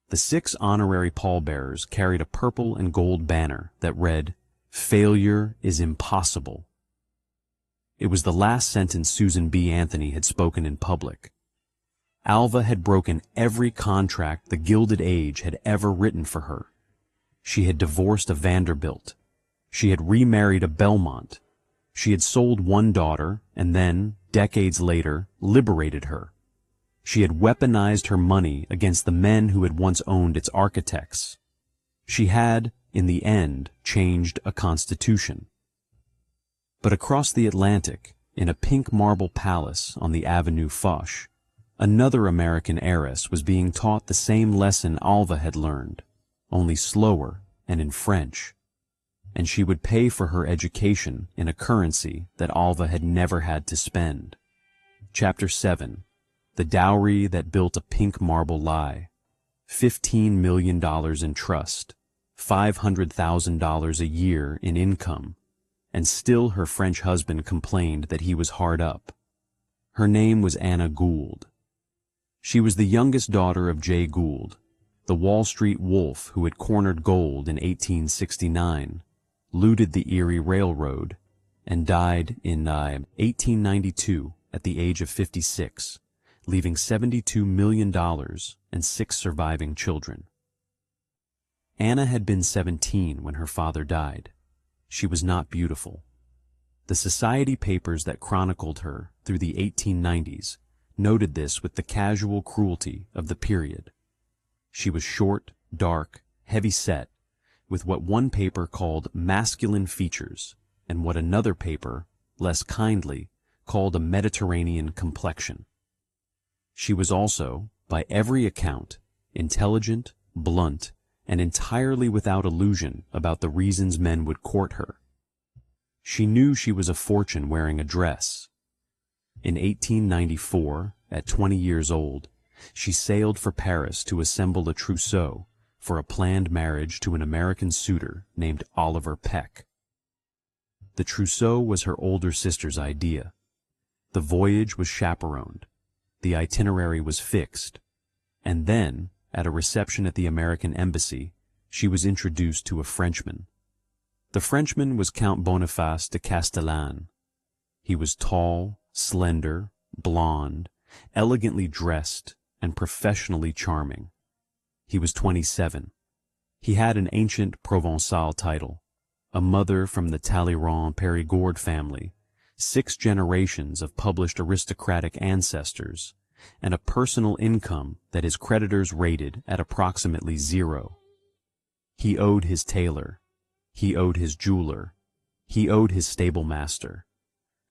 [SPEAKER 1] The 6 honorary pallbearers carried a purple and gold banner that read, "Failure is impossible." It was the last sentence Susan B. Anthony had spoken in public. Alva had broken every contract the Gilded Age had ever written for her. She had divorced a Vanderbilt. She had remarried a Belmont. She had sold one daughter and then, decades later, liberated her. She had weaponized her money against the men who had once owned its architects. She had, in the end, changed a constitution. But across the Atlantic, in a pink marble palace on the Avenue Foch, another American heiress was being taught the same lesson Alva had learned, only slower and in French. And she would pay for her education in a currency that Alva had never had to spend. Chapter 7. The Dowry That Built a Pink Marble Lie. $15 million in trust. $500,000 a year in income, and still her French husband complained that he was hard up. Her name was Anna Gould. She was the youngest daughter of Jay Gould, the Wall Street wolf who had cornered gold in 1869, looted the Erie Railroad, and died in 1892 at the age of 56, leaving $72 million and 6 surviving children. Anna had been 17 when her father died. She was not beautiful. The society papers that chronicled her through the 1890s noted this with the casual cruelty of the period. She was short, dark, heavy-set, with what one paper called masculine features, and what another paper, less kindly, called a Mediterranean complexion. She was also, by every account, intelligent, blunt, and entirely without illusion about the reasons men would court her. She knew she was a fortune wearing a dress. In 1894, at 20 years old, she sailed for Paris to assemble a trousseau for a planned marriage to an American suitor named Oliver Peck. The trousseau was her older sister's idea. The voyage was chaperoned. The itinerary was fixed. And then, at a reception at the American embassy, she was introduced to a Frenchman. The Frenchman was Count Boniface de Castellane. He was tall, slender, blond, elegantly dressed, and professionally charming. He was 27. He had an ancient Provençal title, a mother from the Talleyrand-Périgord family, 6 generations of published aristocratic ancestors, and a personal income that his creditors rated at approximately 0. He owed his tailor. He owed his jeweler. He owed his stable master.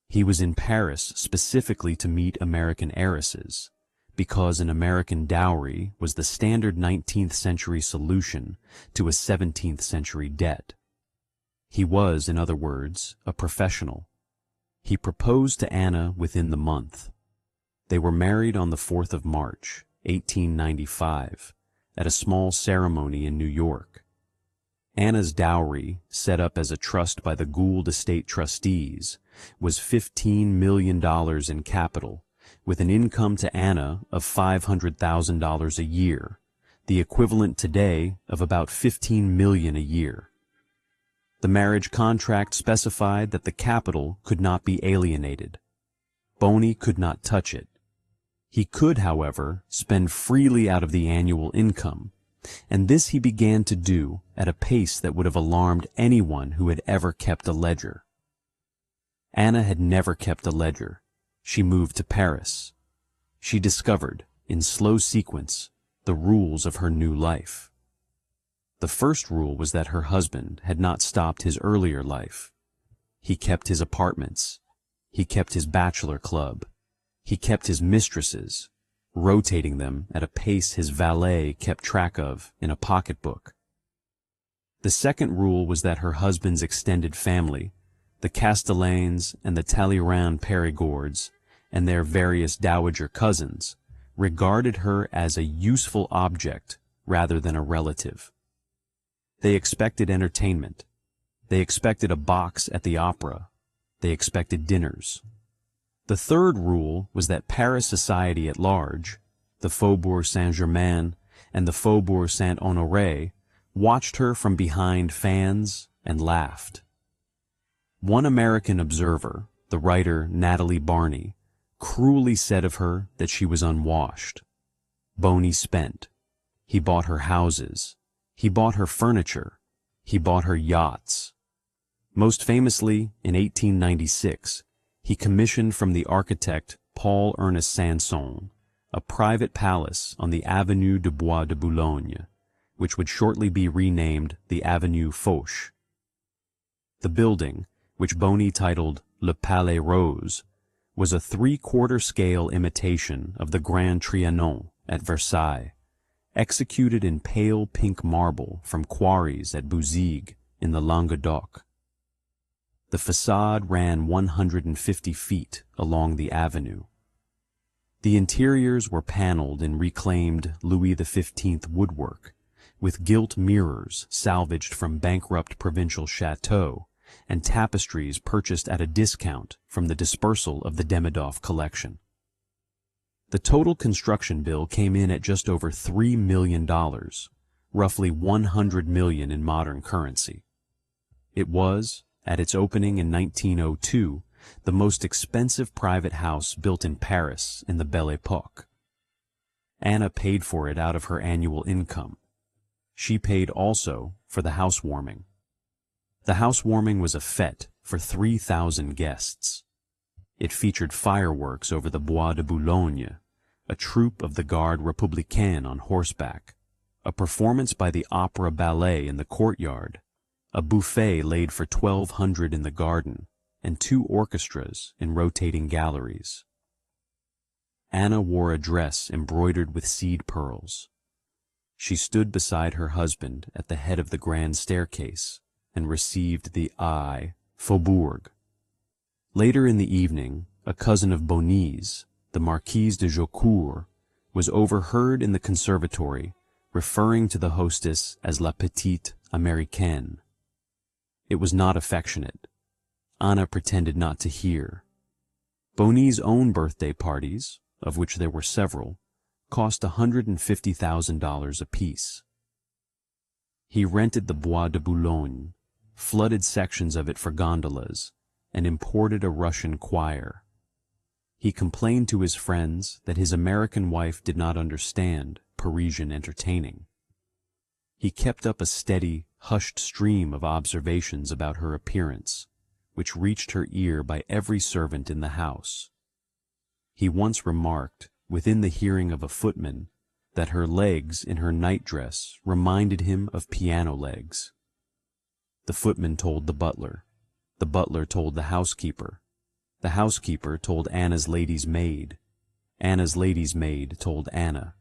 [SPEAKER 1] He was in Paris specifically to meet American heiresses, because an American dowry was the standard 19th century solution to a 17th century debt. He was, in other words, a professional. He proposed to Anna within the month. They were married on the 4th of March, 1895, at a small ceremony in New York. Anna's dowry, set up as a trust by the Gould estate trustees, was $15 million in capital, with an income to Anna of $500,000 a year, the equivalent today of about $15 million a year. The marriage contract specified that the capital could not be alienated. Boney could not touch it. He could, however, spend freely out of the annual income, and this he began to do at a pace that would have alarmed anyone who had ever kept a ledger. Anna had never kept a ledger. She moved to Paris. She discovered, in slow sequence, the rules of her new life. The first rule was that her husband had not stopped his earlier life. He kept his apartments. He kept his bachelor club. He kept his mistresses, rotating them at a pace his valet kept track of in a pocketbook. The second rule was that her husband's extended family, the Castellanes and the Talleyrand-Périgords, and their various dowager cousins, regarded her as a useful object rather than a relative. They expected entertainment. They expected a box at the opera. They expected dinners. The third rule was that Paris society at large, the Faubourg Saint-Germain and the Faubourg Saint-Honoré, watched her from behind fans and laughed. One American observer, the writer Natalie Barney, cruelly said of her that she was unwashed. Boney spent. He bought her houses. He bought her furniture. He bought her yachts. Most famously, in 1896, he commissioned from the architect Paul Ernest Sanson a private palace on the Avenue du Bois de Boulogne, which would shortly be renamed the Avenue Foch. The building, which Boney titled Le Palais Rose, was a 3/4 scale imitation of the Grand Trianon at Versailles, executed in pale pink marble from quarries at Bouzigues in the Languedoc. The facade ran 150 feet along the avenue. The interiors were paneled in reclaimed Louis XV woodwork, with gilt mirrors salvaged from bankrupt provincial chateaux and tapestries purchased at a discount from the dispersal of the Demidov collection. The total construction bill came in at just over $3 million, roughly $100 million in modern currency. It was, at its opening in 1902, the most expensive private house built in Paris in the Belle Époque. Anna paid for it out of her annual income. She paid also for the housewarming. The housewarming was a fête for 3,000 guests. It featured fireworks over the Bois de Boulogne, a troupe of the Garde Républicaine on horseback, a performance by the opera ballet in the courtyard, a buffet laid for 1,200 in the garden, and 2 orchestras in rotating galleries. Anna wore a dress embroidered with seed pearls. She stood beside her husband at the head of the grand staircase and received the Faubourg. Later in the evening, a cousin of Bonny's, the Marquise de Jaucourt, was overheard in the conservatory referring to the hostess as la petite Américaine. It was not affectionate. Anna pretended not to hear. Bonny's own birthday parties, of which there were several, cost $150,000 apiece. He rented the Bois de Boulogne, flooded sections of it for gondolas, and imported a Russian choir. He complained to his friends that his American wife did not understand Parisian entertaining. He kept up a steady, hushed stream of observations about her appearance, which reached her ear by every servant in the house. He once remarked, within the hearing of a footman, that her legs in her nightdress reminded him of piano legs. The footman told the butler told the housekeeper told Anna's lady's maid told Anna.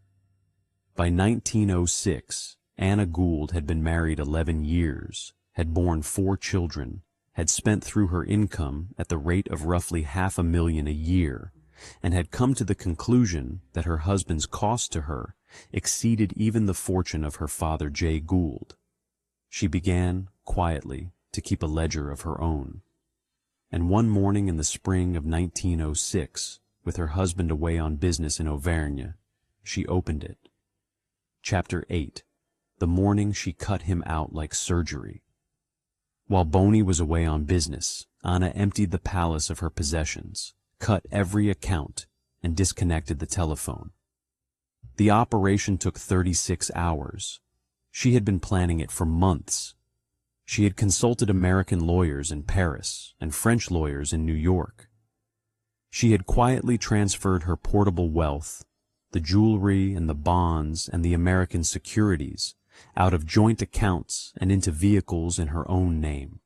[SPEAKER 1] By 1906, Anna Gould had been married 11 years, had borne 4 children, had spent through her income at the rate of roughly $500,000 a year, and had come to the conclusion that her husband's cost to her exceeded even the fortune of her father J. Gould. She began, quietly, to keep a ledger of her own. And one morning in the spring of 1906, with her husband away on business in Auvergne, she opened it. Chapter 8. The morning she cut him out like surgery. While Boney was away on business, Anna emptied the palace of her possessions, cut every account, and disconnected the telephone. The operation took 36 hours. She had been planning it for months. She had consulted American lawyers in Paris and French lawyers in New York. She had quietly transferred her portable wealth, the jewelry and the bonds and the American securities, out of joint accounts and into vehicles in her own name.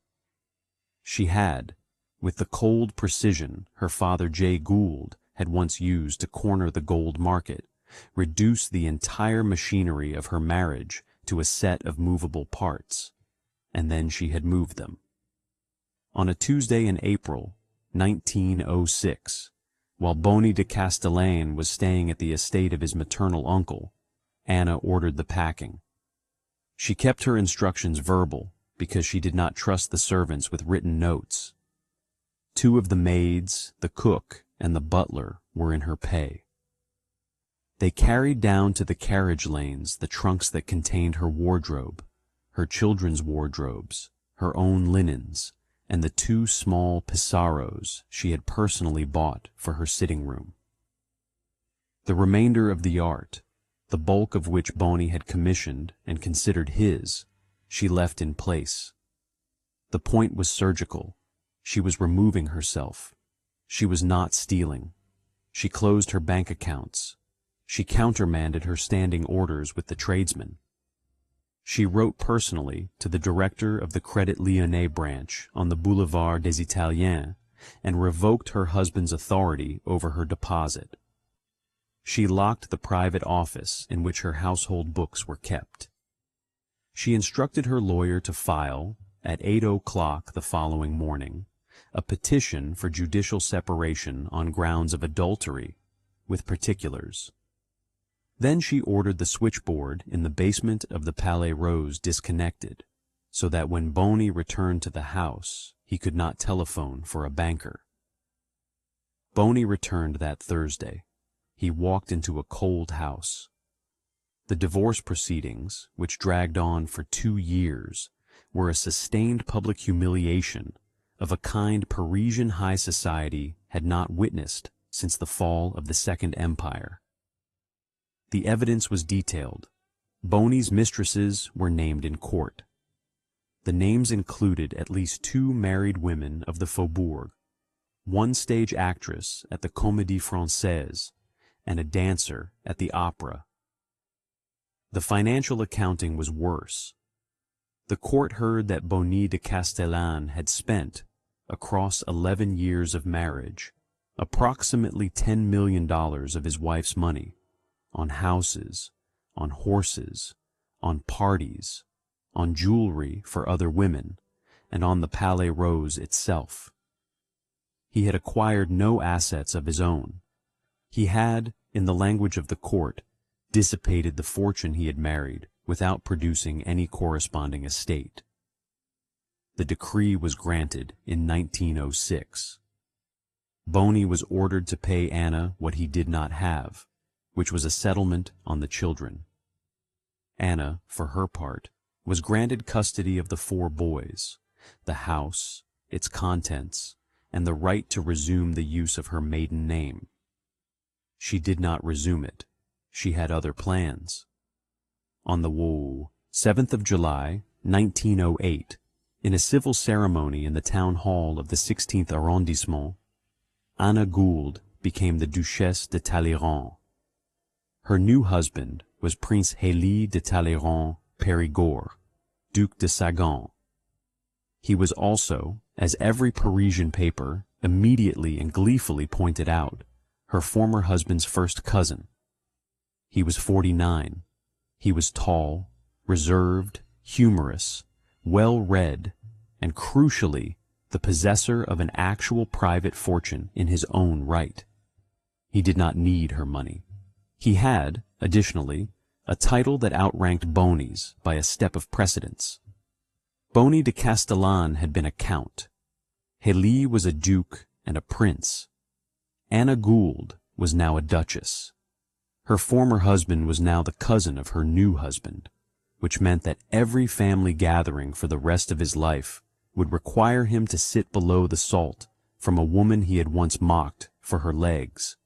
[SPEAKER 1] She had, with the cold precision her father J. Gould had once used to corner the gold market, reduced the entire machinery of her marriage to a set of movable parts, and then she had moved them. On a Tuesday in April, 1906, while Boney de Castellane was staying at the estate of his maternal uncle, Anna ordered the packing. She kept her instructions verbal because she did not trust the servants with written notes. 2 of the maids, the cook, and the butler were in her pay. They carried down to the carriage lanes the trunks that contained her wardrobe, her children's wardrobes, her own linens, and the 2 small Pissarros she had personally bought for her sitting room. The remainder of the art, the bulk of which Boney had commissioned and considered his, she left in place. The point was surgical. She was removing herself. She was not stealing. She closed her bank accounts. She countermanded her standing orders with the tradesmen. She wrote personally to the director of the Credit Lyonnais branch on the Boulevard des Italiens and revoked her husband's authority over her deposit. She locked the private office in which her household books were kept. She instructed her lawyer to file, at 8 o'clock the following morning, a petition for judicial separation on grounds of adultery, with particulars. Then she ordered the switchboard in the basement of the Palais Rose disconnected, so that when Boney returned to the house, he could not telephone for a banker. Boney returned that Thursday. He walked into a cold house. The divorce proceedings, which dragged on for 2 years, were a sustained public humiliation of a kind Parisian high society had not witnessed since the fall of the Second Empire. The evidence was detailed. Boney's mistresses were named in court. The names included at least 2 married women of the Faubourg, 1 stage actress at the Comédie Française, and a dancer at the opera. The financial accounting was worse. The court heard that Bonny de Castellane had spent, across 11 years of marriage, approximately $10 million of his wife's money, on houses, on horses, on parties, on jewelry for other women, and on the Palais Rose itself. He had acquired no assets of his own. He had, in the language of the court, dissipated the fortune he had married without producing any corresponding estate. The decree was granted in 1906. Boney was ordered to pay Anna what he did not have, which was a settlement on the children. Anna, for her part, was granted custody of the 4 boys, the house, its contents, and the right to resume the use of her maiden name. She did not resume it. She had other plans. On the 7th of July, 1908, in a civil ceremony in the town hall of the 16th arrondissement, Anna Gould became the Duchesse de Talleyrand. Her new husband was Prince Hélie de Talleyrand-Périgord, Duc de Sagan. He was also, as every Parisian paper immediately and gleefully pointed out, her former husband's first cousin. He was 49. He was tall, reserved, humorous, well-read, and crucially, the possessor of an actual private fortune in his own right. He did not need her money. He had, additionally, a title that outranked Boney's by a step of precedence. Bonny de Castellane had been a count. Hélie was a duke and a prince. Anna Gould was now a duchess. Her former husband was now the cousin of her new husband, which meant that every family gathering for the rest of his life would require him to sit below the salt from a woman he had once mocked for her legs.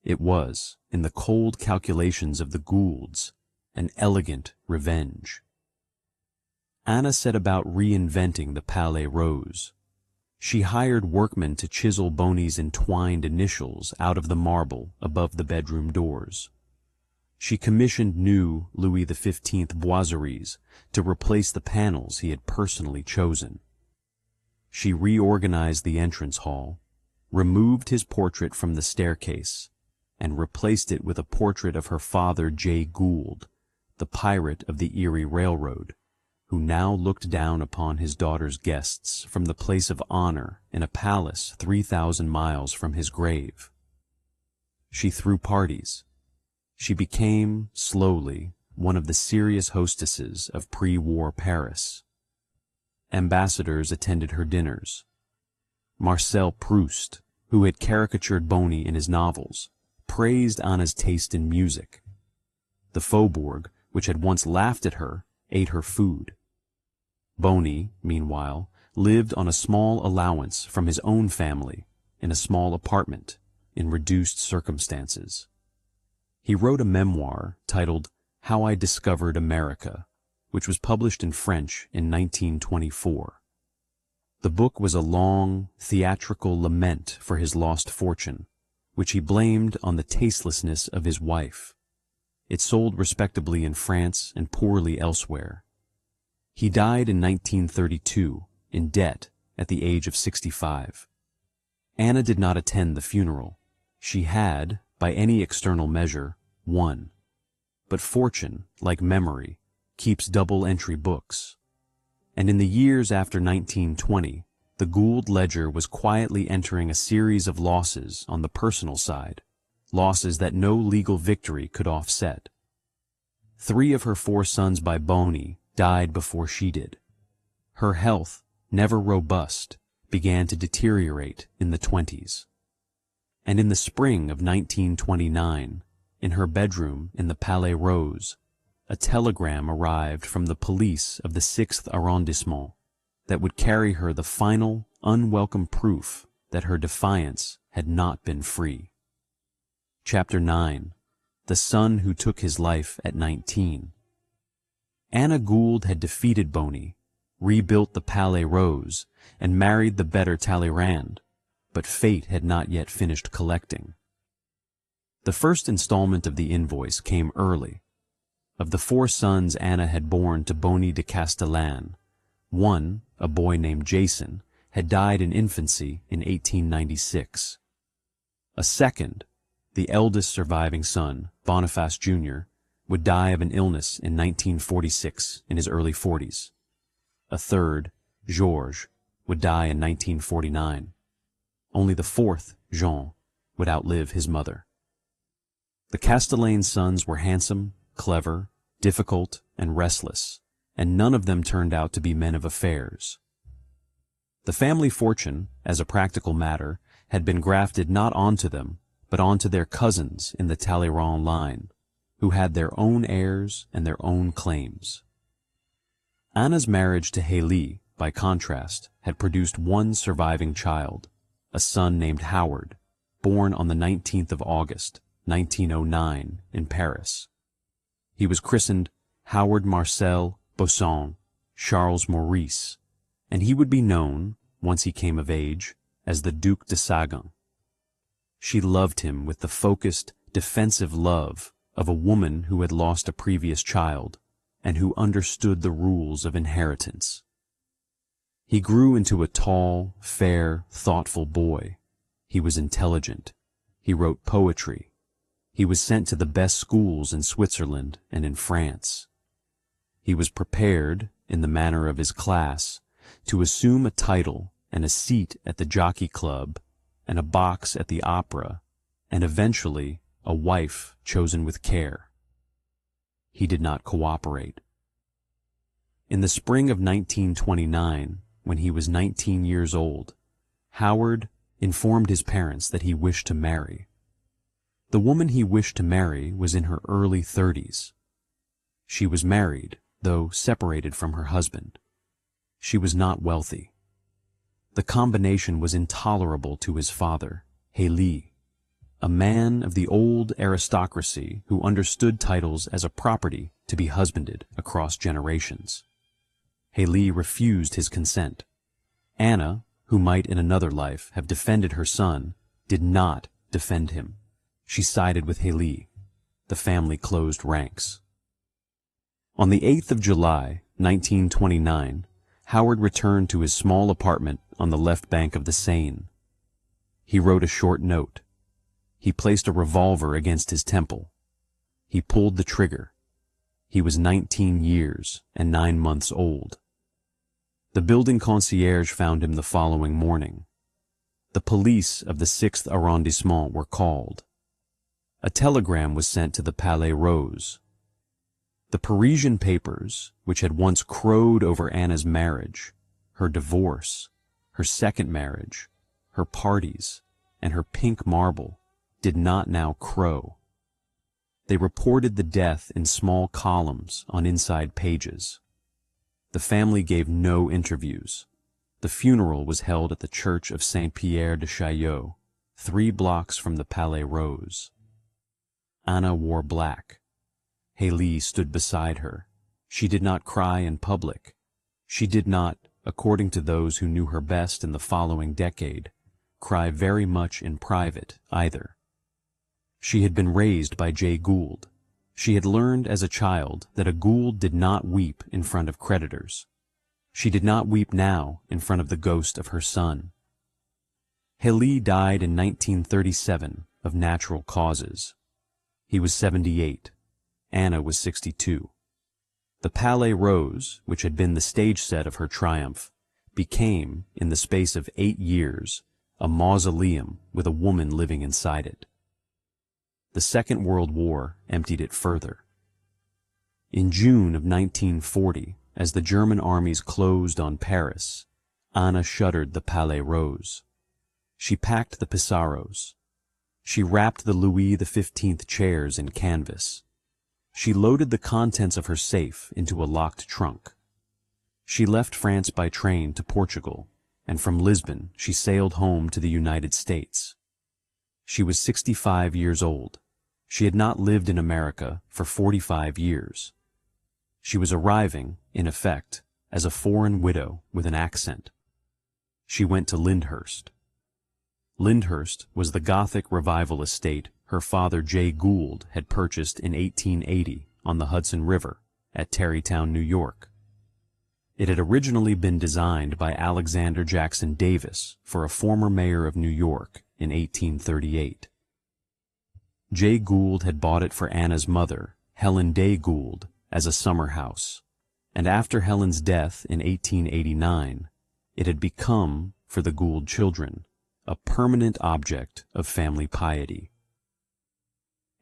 [SPEAKER 1] It was, in the cold calculations of the Goulds, an elegant revenge. Anna set about reinventing the Palais Rose. She hired workmen to chisel Boney's entwined initials out of the marble above the bedroom doors. She commissioned new Louis XV boiseries to replace the panels he had personally chosen. She reorganized the entrance hall, removed his portrait from the staircase, and replaced it with a portrait of her father Jay Gould, the pirate of the Erie Railroad, who now looked down upon his daughter's guests from the place of honor in a palace 3,000 miles from his grave. She threw parties. She became, slowly, one of the serious hostesses of pre-war Paris. Ambassadors attended her dinners. Marcel Proust, who had caricatured Boney in his novels, praised Anna's taste in music. The Faubourg, which had once laughed at her, ate her food. Boney, meanwhile, lived on a small allowance from his own family, in a small apartment, in reduced circumstances. He wrote a memoir titled How I Discovered America, which was published in French in 1924. The book was a long, theatrical lament for his lost fortune, which he blamed on the tastelessness of his wife. It sold respectably in France and poorly elsewhere. He died in 1932, in debt, at the age of 65. Anna did not attend the funeral. She had, by any external measure, won. But fortune, like memory, keeps double-entry books. And in the years after 1920, the Gould ledger was quietly entering a series of losses on the personal side, losses that no legal victory could offset. 3 of her 4 sons by Boney died before she did. Her health, never robust, began to deteriorate in the 20s. And in the spring of 1929, in her bedroom in the Palais Rose, a telegram arrived from the police of the 6th arrondissement that would carry her the final, unwelcome proof that her defiance had not been free. Chapter 9. The Son Who Took His Life at 19. Anna Gould had defeated Boney, rebuilt the Palais Rose, and married the better Talleyrand, but fate had not yet finished collecting. The first installment of the invoice came early. Of the 4 sons Anna had borne to Boney de Castellane, one, a boy named Jason, had died in infancy in 1896. A second, the eldest surviving son, Boniface Jr., would die of an illness in 1946 in his early 40s. A third, Georges, would die in 1949. Only the 4th, Jean, would outlive his mother. The Castellane sons were handsome, clever, difficult, and restless, and none of them turned out to be men of affairs. The family fortune, as a practical matter, had been grafted not onto them, but onto their cousins in the Talleyrand line, who had their own heirs and their own claims. Anna's marriage to Haley, by contrast, had produced one surviving child, a son named Howard, born on the 19th of August, 1909, in Paris. He was christened Howard Marcel Bosson Charles Maurice, and he would be known, once he came of age, as the Duc de Sagan. She loved him with the focused, defensive love of a woman who had lost a previous child and who understood the rules of inheritance. He grew into a tall, fair, thoughtful boy. He was intelligent. He wrote poetry. He was sent to the best schools in Switzerland and in France. He was prepared, in the manner of his class, to assume a title and a seat at the Jockey Club and a box at the opera, and eventually a wife chosen with care. He did not cooperate. In the spring of 1929, when he was 19 years old, Howard informed his parents that he wished to marry. The woman he wished to marry was in her early 30s. She was married, though separated from her husband. She was not wealthy. The combination was intolerable to his father, Haley, a man of the old aristocracy who understood titles as a property to be husbanded across generations. Haley refused his consent. Anna, who might in another life have defended her son, did not defend him. She sided with Haley. The family closed ranks. On the 8th of July, 1929, Howard returned to his small apartment on the left bank of the Seine. He wrote a short note. He placed a revolver against his temple. He pulled the trigger. He was 19 years and 9 months old. The building concierge found him the following morning. The police of the 6th arrondissement were called. A telegram was sent to the Palais Rose. The Parisian papers, which had once crowed over Anna's marriage, her divorce, her second marriage, her parties, and her pink marble, did not now crow. They reported the death in small columns on inside pages. The family gave no interviews. The funeral was held at the church of Saint-Pierre de Chaillot, 3 blocks from the Palais Rose. Anna wore black. Haley stood beside her. She did not cry in public. She did not, according to those who knew her best in the following decade, cry very much in private either. She had been raised by Jay Gould. She had learned as a child that a Gould did not weep in front of creditors. She did not weep now in front of the ghost of her son. Haley died in 1937 of natural causes. He was 78. Anna was 62. The Palais Rose, which had been the stage set of her triumph, became, in the space of 8 years, a mausoleum with a woman living inside it. the Second World War emptied it further. In June of 1940, as the German armies closed on Paris, Anna shuttered the Palais Rose. She packed the Pissarros. She wrapped the Louis XV chairs in canvas. She loaded the contents of her safe into a locked trunk. She left France by train to Portugal, and from Lisbon she sailed home to the United States. She was 65 years old. She had not lived in America for 45 years. She was arriving, in effect, as a foreign widow with an accent. She went to Lyndhurst. Lyndhurst was the Gothic revival estate her father Jay Gould had purchased in 1880 on the Hudson River at Tarrytown, New York. It had originally been designed by Alexander Jackson Davis for a former mayor of New York in 1838. Jay Gould had bought it for Anna's mother, Helen Day Gould, as a summer house, and after Helen's death in 1889, it had become, for the Gould children, a permanent object of family piety.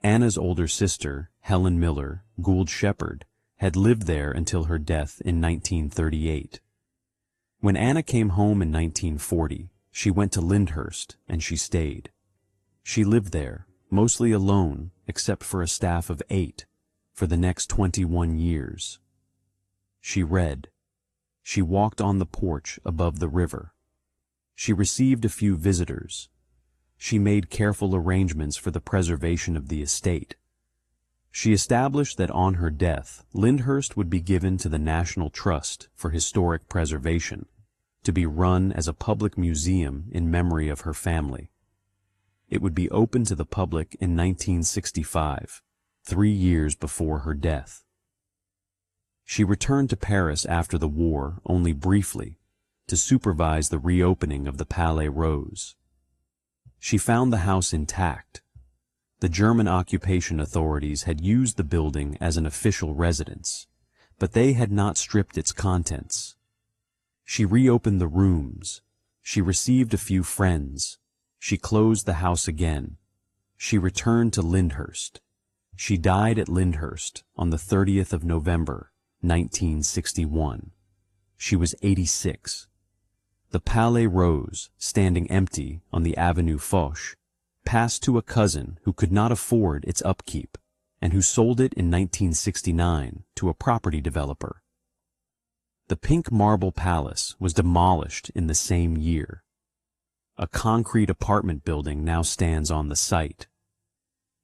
[SPEAKER 1] Anna's older sister, Helen Miller, Gould Shepherd, had lived there until her death in 1938. When Anna came home in 1940, she went to Lyndhurst and she stayed. She lived there, mostly alone except for a staff of 8, for the next 21 years. She read. She walked on the porch above the river. She received a few visitors. She made careful arrangements for the preservation of the estate. She established that on her death, Lyndhurst would be given to the National Trust for Historic Preservation, to be run as a public museum in memory of her family. It would be open to the public in 1965, 3 years before her death. She returned to Paris after the war only briefly to supervise the reopening of the Palais Rose. She found the house intact. The German occupation authorities had used the building as an official residence, but they had not stripped its contents. She reopened the rooms. She received a few friends. She closed the house again. She returned to Lyndhurst. She died at Lyndhurst on the 30th of November, 1961. She was 86. The Palais Rose, standing empty on the Avenue Foch, passed to a cousin who could not afford its upkeep and who sold it in 1969 to a property developer. The pink marble palace was demolished in the same year. A concrete apartment building now stands on the site.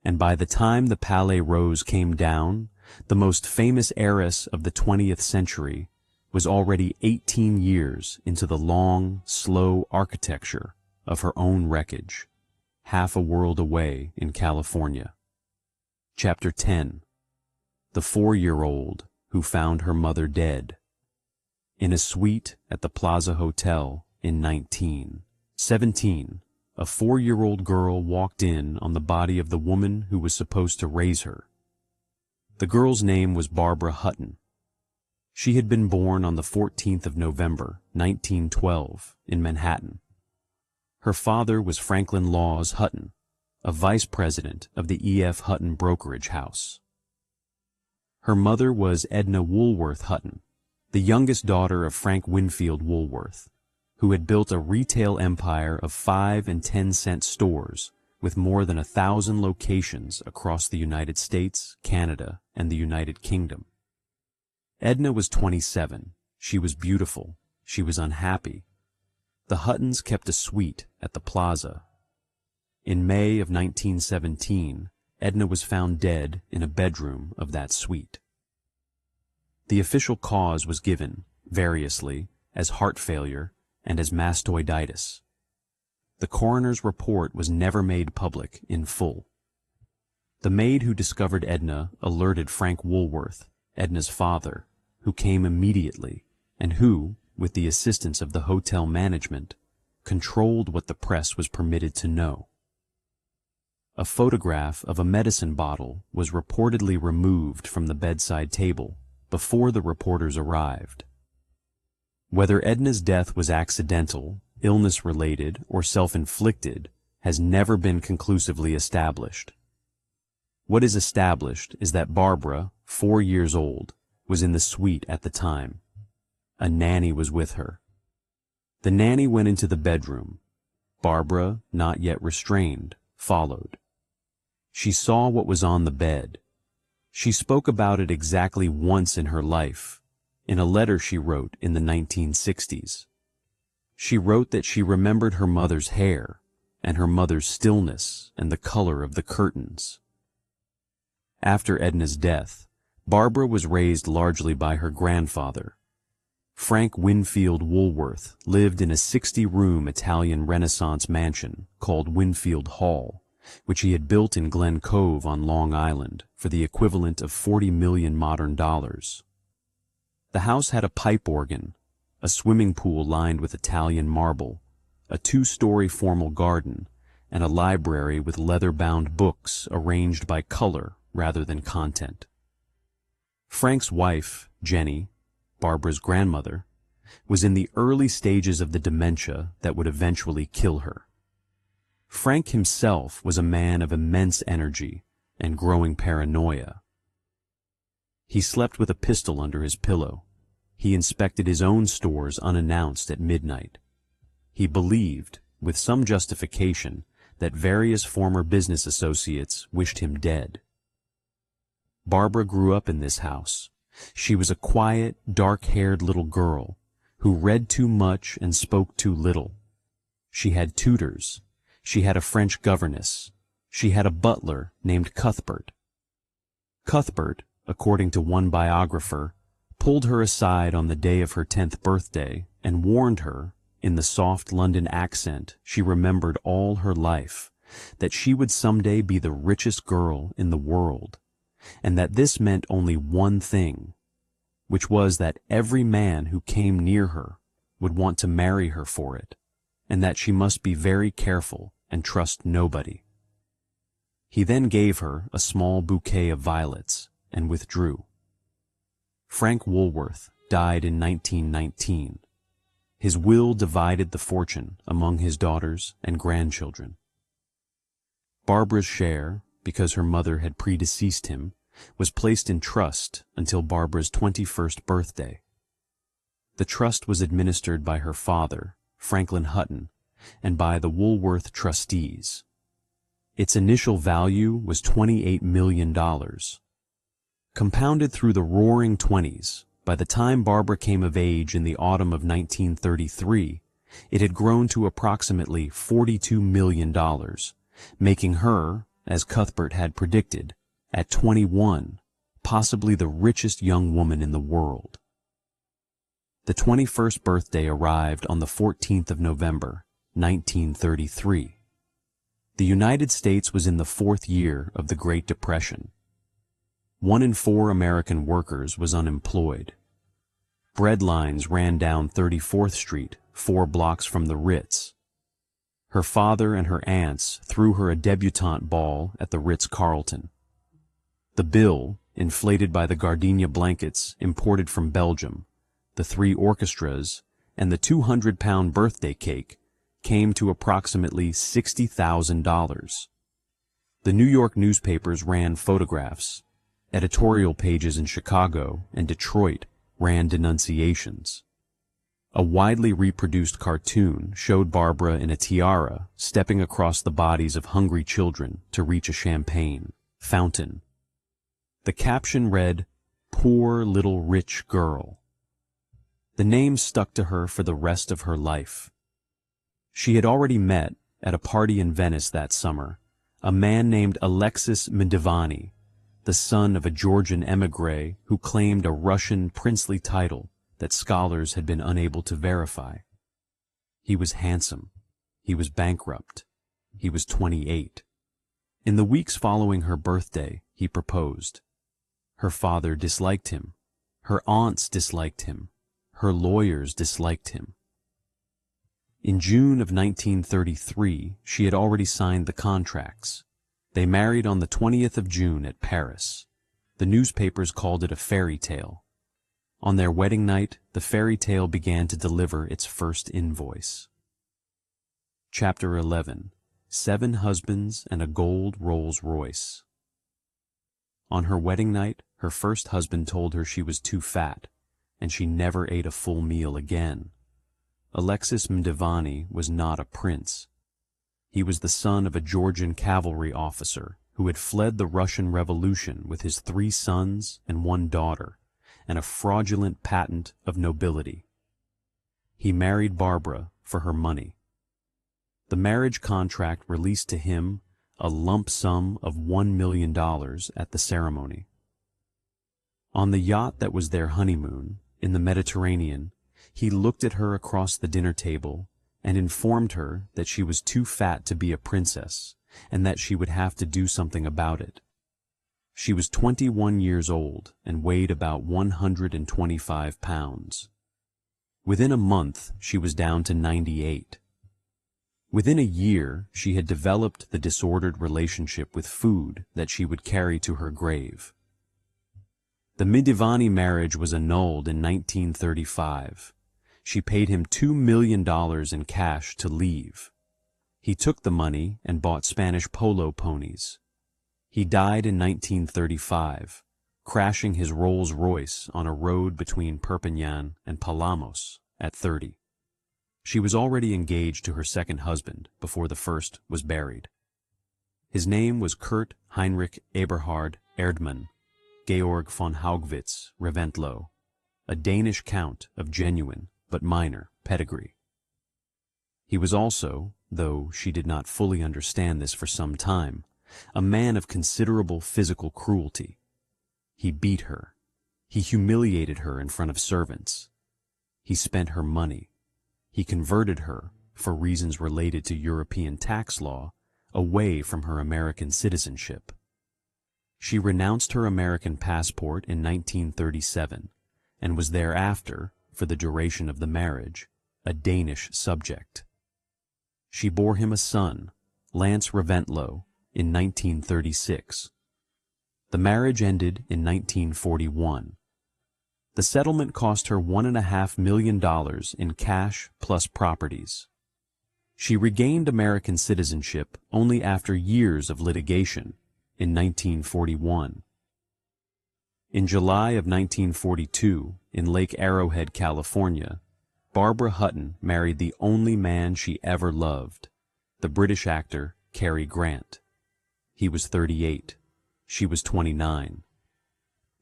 [SPEAKER 1] And by the time the Palais Rose came down, the most famous heiress of the 20th century was already 18 years into the long, slow architecture of her own wreckage, half a world away in California. Chapter 10. The 4-year-old who found her mother dead. In a suite at the Plaza Hotel in 1917, a 4-year-old girl walked in on the body of the woman who was supposed to raise her. The girl's name was Barbara Hutton. She had been born on the 14th of November, 1912, in Manhattan. Her father was Franklin Laws Hutton, a vice president of the E.F. Hutton brokerage house. Her mother was Edna Woolworth Hutton, the youngest daughter of Frank Winfield Woolworth, who had built a retail empire of 5 and 10-cent stores with more than 1,000 locations across the United States, Canada, and the United Kingdom. Edna was 27. She was beautiful. She was unhappy. The Huttons kept a suite at the Plaza. In May of 1917, Edna was found dead in a bedroom of that suite. The official cause was given, variously, as heart failure and as mastoiditis. The coroner's report was never made public in full. The maid who discovered Edna alerted Frank Woolworth, Edna's father, who came immediately and who, with the assistance of the hotel management, controlled what the press was permitted to know. A photograph of a medicine bottle was reportedly removed from the bedside table before the reporters arrived. Whether Edna's death was accidental, illness-related, or self-inflicted has never been conclusively established. What is established is that Barbara, 4 years old, was in the suite at the time. A nanny was with her. The nanny went into the bedroom. Barbara, not yet restrained, followed. She saw what was on the bed. She spoke about it exactly once in her life, in a letter she wrote in the 1960s. She wrote that she remembered her mother's hair, and her mother's stillness and the color of the curtains. After Edna's death, Barbara was raised largely by her grandfather. Frank Winfield Woolworth lived in a 60-room Italian Renaissance mansion called Winfield Hall, which he had built in Glen Cove on Long Island for the equivalent of 40 million modern dollars. The house had a pipe organ, a swimming pool lined with Italian marble, a 2-story formal garden, and a library with leather-bound books arranged by color rather than content. Frank's wife, Jenny, Barbara's grandmother, was in the early stages of the dementia that would eventually kill her. Frank himself was a man of immense energy and growing paranoia. He slept with a pistol under his pillow. He inspected his own stores unannounced at midnight. He believed, with some justification, that various former business associates wished him dead. Barbara grew up in this house. She was a quiet, dark-haired little girl who read too much and spoke too little. She had tutors. She had a French governess. She had a butler named Cuthbert. Cuthbert, according to one biographer, pulled her aside on the day of her 10th birthday and warned her, in the soft London accent she remembered all her life, that she would someday be the richest girl in the world, and that this meant only one thing, which was that every man who came near her would want to marry her for it, and that she must be very careful and trust nobody. He then gave her a small bouquet of violets and withdrew. Frank Woolworth died in 1919. His will divided the fortune among his daughters and grandchildren. Barbara's share, because her mother had predeceased him, was placed in trust until Barbara's 21st birthday. The trust was administered by her father, Franklin Hutton, and by the Woolworth trustees. Its initial value was $28 million. Compounded through the roaring 20s, by the time Barbara came of age in the autumn of 1933, it had grown to approximately $42 million, making her, as Cuthbert had predicted, at 21, possibly the richest young woman in the world. The 21st birthday arrived on the 14th of November, 1933. The United States was in the 4th year of the Great Depression. 1 in 4 American workers was unemployed. Bread lines ran down 34th Street, 4 blocks from the Ritz. Her father and her aunts threw her a debutante ball at the Ritz-Carlton. The bill, inflated by the gardenia blankets imported from Belgium, the 3 orchestras, and the 200-pound birthday cake, came to approximately $60,000. The New York newspapers ran photographs. Editorial pages in Chicago and Detroit ran denunciations. A widely reproduced cartoon showed Barbara in a tiara stepping across the bodies of hungry children to reach a champagne fountain. The caption read, "Poor little rich girl." The name stuck to her for the rest of her life. She had already met, at a party in Venice that summer, a man named Alexis Mdivani, the son of a Georgian émigré who claimed a Russian princely title that scholars had been unable to verify. He was handsome. He was bankrupt. He was 28. In the weeks following her birthday, he proposed. Her father disliked him. Her aunts disliked him. Her lawyers disliked him. In June of 1933, she had already signed the contracts. They married on the 20th of June at Paris. The newspapers called it a fairy tale. On their wedding night, the fairy tale began to deliver its first invoice. Chapter 11. 7 Husbands and a Gold Rolls-Royce. On her wedding night, her first husband told her she was too fat, and she never ate a full meal again. Alexis Mdivani was not a prince. He was the son of a Georgian cavalry officer who had fled the Russian Revolution with his 3 sons and 1 daughter, and a fraudulent patent of nobility. He married Barbara for her money. The marriage contract released to him a lump sum of $1 million at the ceremony. On the yacht that was their honeymoon, in the Mediterranean, he looked at her across the dinner table and informed her that she was too fat to be a princess and that she would have to do something about it. She was 21 years old and weighed about 125 pounds. Within a month, she was down to 98. Within a year, she had developed the disordered relationship with food that she would carry to her grave. The Mdivani marriage was annulled in 1935. She paid him $2 million in cash to leave. He took the money and bought Spanish polo ponies. He died in 1935, crashing his Rolls-Royce on a road between Perpignan and Palamos at 30. She was already engaged to her second husband before the first was buried. His name was Kurt Heinrich Eberhard Erdmann, Georg von Haugwitz Reventlow, a Danish count of genuine but minor pedigree. He was also, though she did not fully understand this for some time, a man of considerable physical cruelty. He beat her. He humiliated her in front of servants. He spent her money. He converted her, for reasons related to European tax law, away from her American citizenship. She renounced her American passport in 1937 and was thereafter, for the duration of the marriage, a Danish subject. She bore him a son, Lance Reventlow, in 1936. The marriage ended in 1941. The settlement cost her $1.5 million in cash plus properties. She regained American citizenship only after years of litigation, in 1941. In July of 1942, in Lake Arrowhead, California, Barbara Hutton married the only man she ever loved, the British actor Cary Grant. He was 38. She was 29.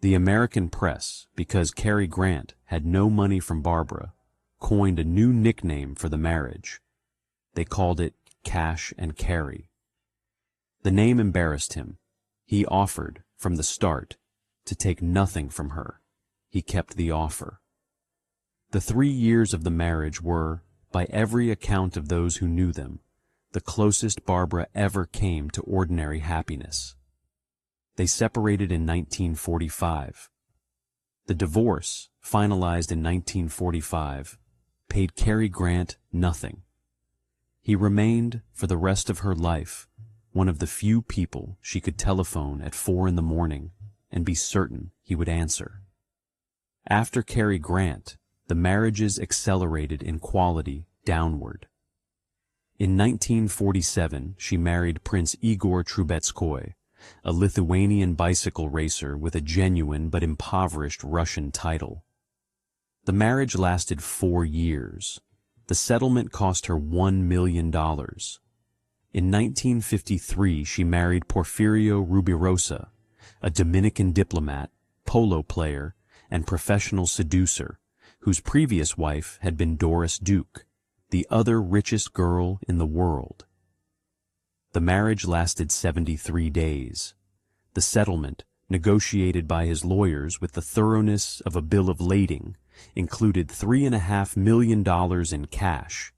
[SPEAKER 1] The American press, because Cary Grant had no money from Barbara, coined a new nickname for the marriage. They called it Cash and Carry. The name embarrassed him. He offered, from the start, to take nothing from her. He kept the offer. The 3 years of the marriage were, by every account of those who knew them, the closest Barbara ever came to ordinary happiness. They separated in 1945. The divorce, finalized in 1945, paid Cary Grant nothing. He remained, for the rest of her life, one of the few people she could telephone at 4 in the morning and be certain he would answer. After Cary Grant, the marriages accelerated in quality downward. In 1947, she married Prince Igor Trubetskoy, a Lithuanian bicycle racer with a genuine but impoverished Russian title. The marriage lasted 4 years. The settlement cost her $1 million. In 1953, she married Porfirio Rubirosa, a Dominican diplomat, polo player, and professional seducer, whose previous wife had been Doris Duke, the other richest girl in the world. The marriage lasted 73 days. The settlement, negotiated by his lawyers with the thoroughness of a bill of lading, included $3.5 million in cash,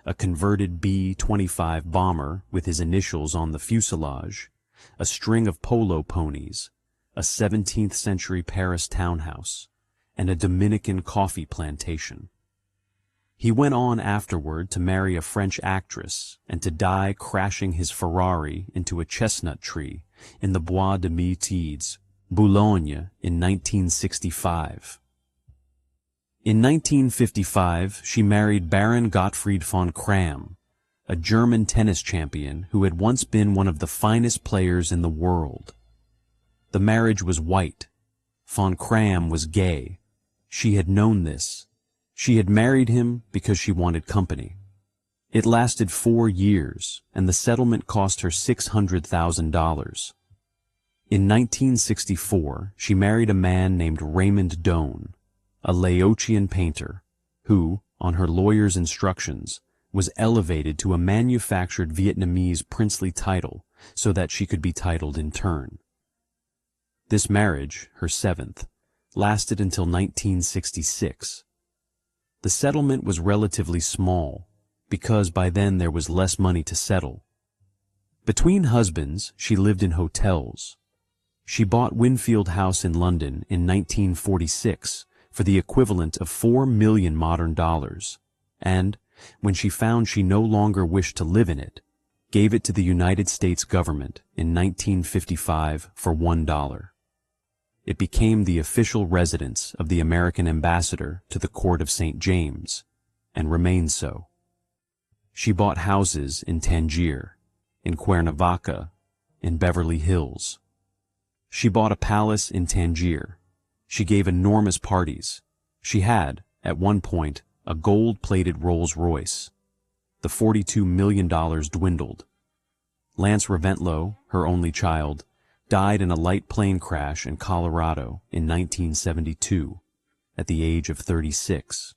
[SPEAKER 1] a converted B-25 bomber with his initials on the fuselage, a string of polo ponies, a 17th-century Paris townhouse, and a Dominican coffee plantation. He went on afterward to marry a French actress and to die crashing his Ferrari into a chestnut tree in the Bois de Metides, Boulogne, in 1965. In 1955, she married Baron Gottfried von Kram, a German tennis champion who had once been one of the finest players in the world. The marriage was white. Von Cram was gay. She had known this. She had married him because she wanted company. It lasted 4 years, and the settlement cost her $600,000. In 1964, she married a man named Raymond Doan, a Laotian painter, who, on her lawyer's instructions, was elevated to a manufactured Vietnamese princely title so that she could be titled in turn. This marriage, her 7th, lasted until 1966. The settlement was relatively small, because by then there was less money to settle. Between husbands, she lived in hotels. She bought Winfield House in London in 1946 for the equivalent of $4 million modern dollars, and, when she found she no longer wished to live in it, gave it to the United States government in 1955 for $1. It became the official residence of the American ambassador to the Court of St. James, and remains so. She bought houses in Tangier, in Cuernavaca, in Beverly Hills. She bought a palace in Tangier. She gave enormous parties. She had, at one point, a gold-plated Rolls-Royce. The $42 million dwindled. Lance Reventlow, her only child, died in a light plane crash in Colorado in 1972, at the age of 36.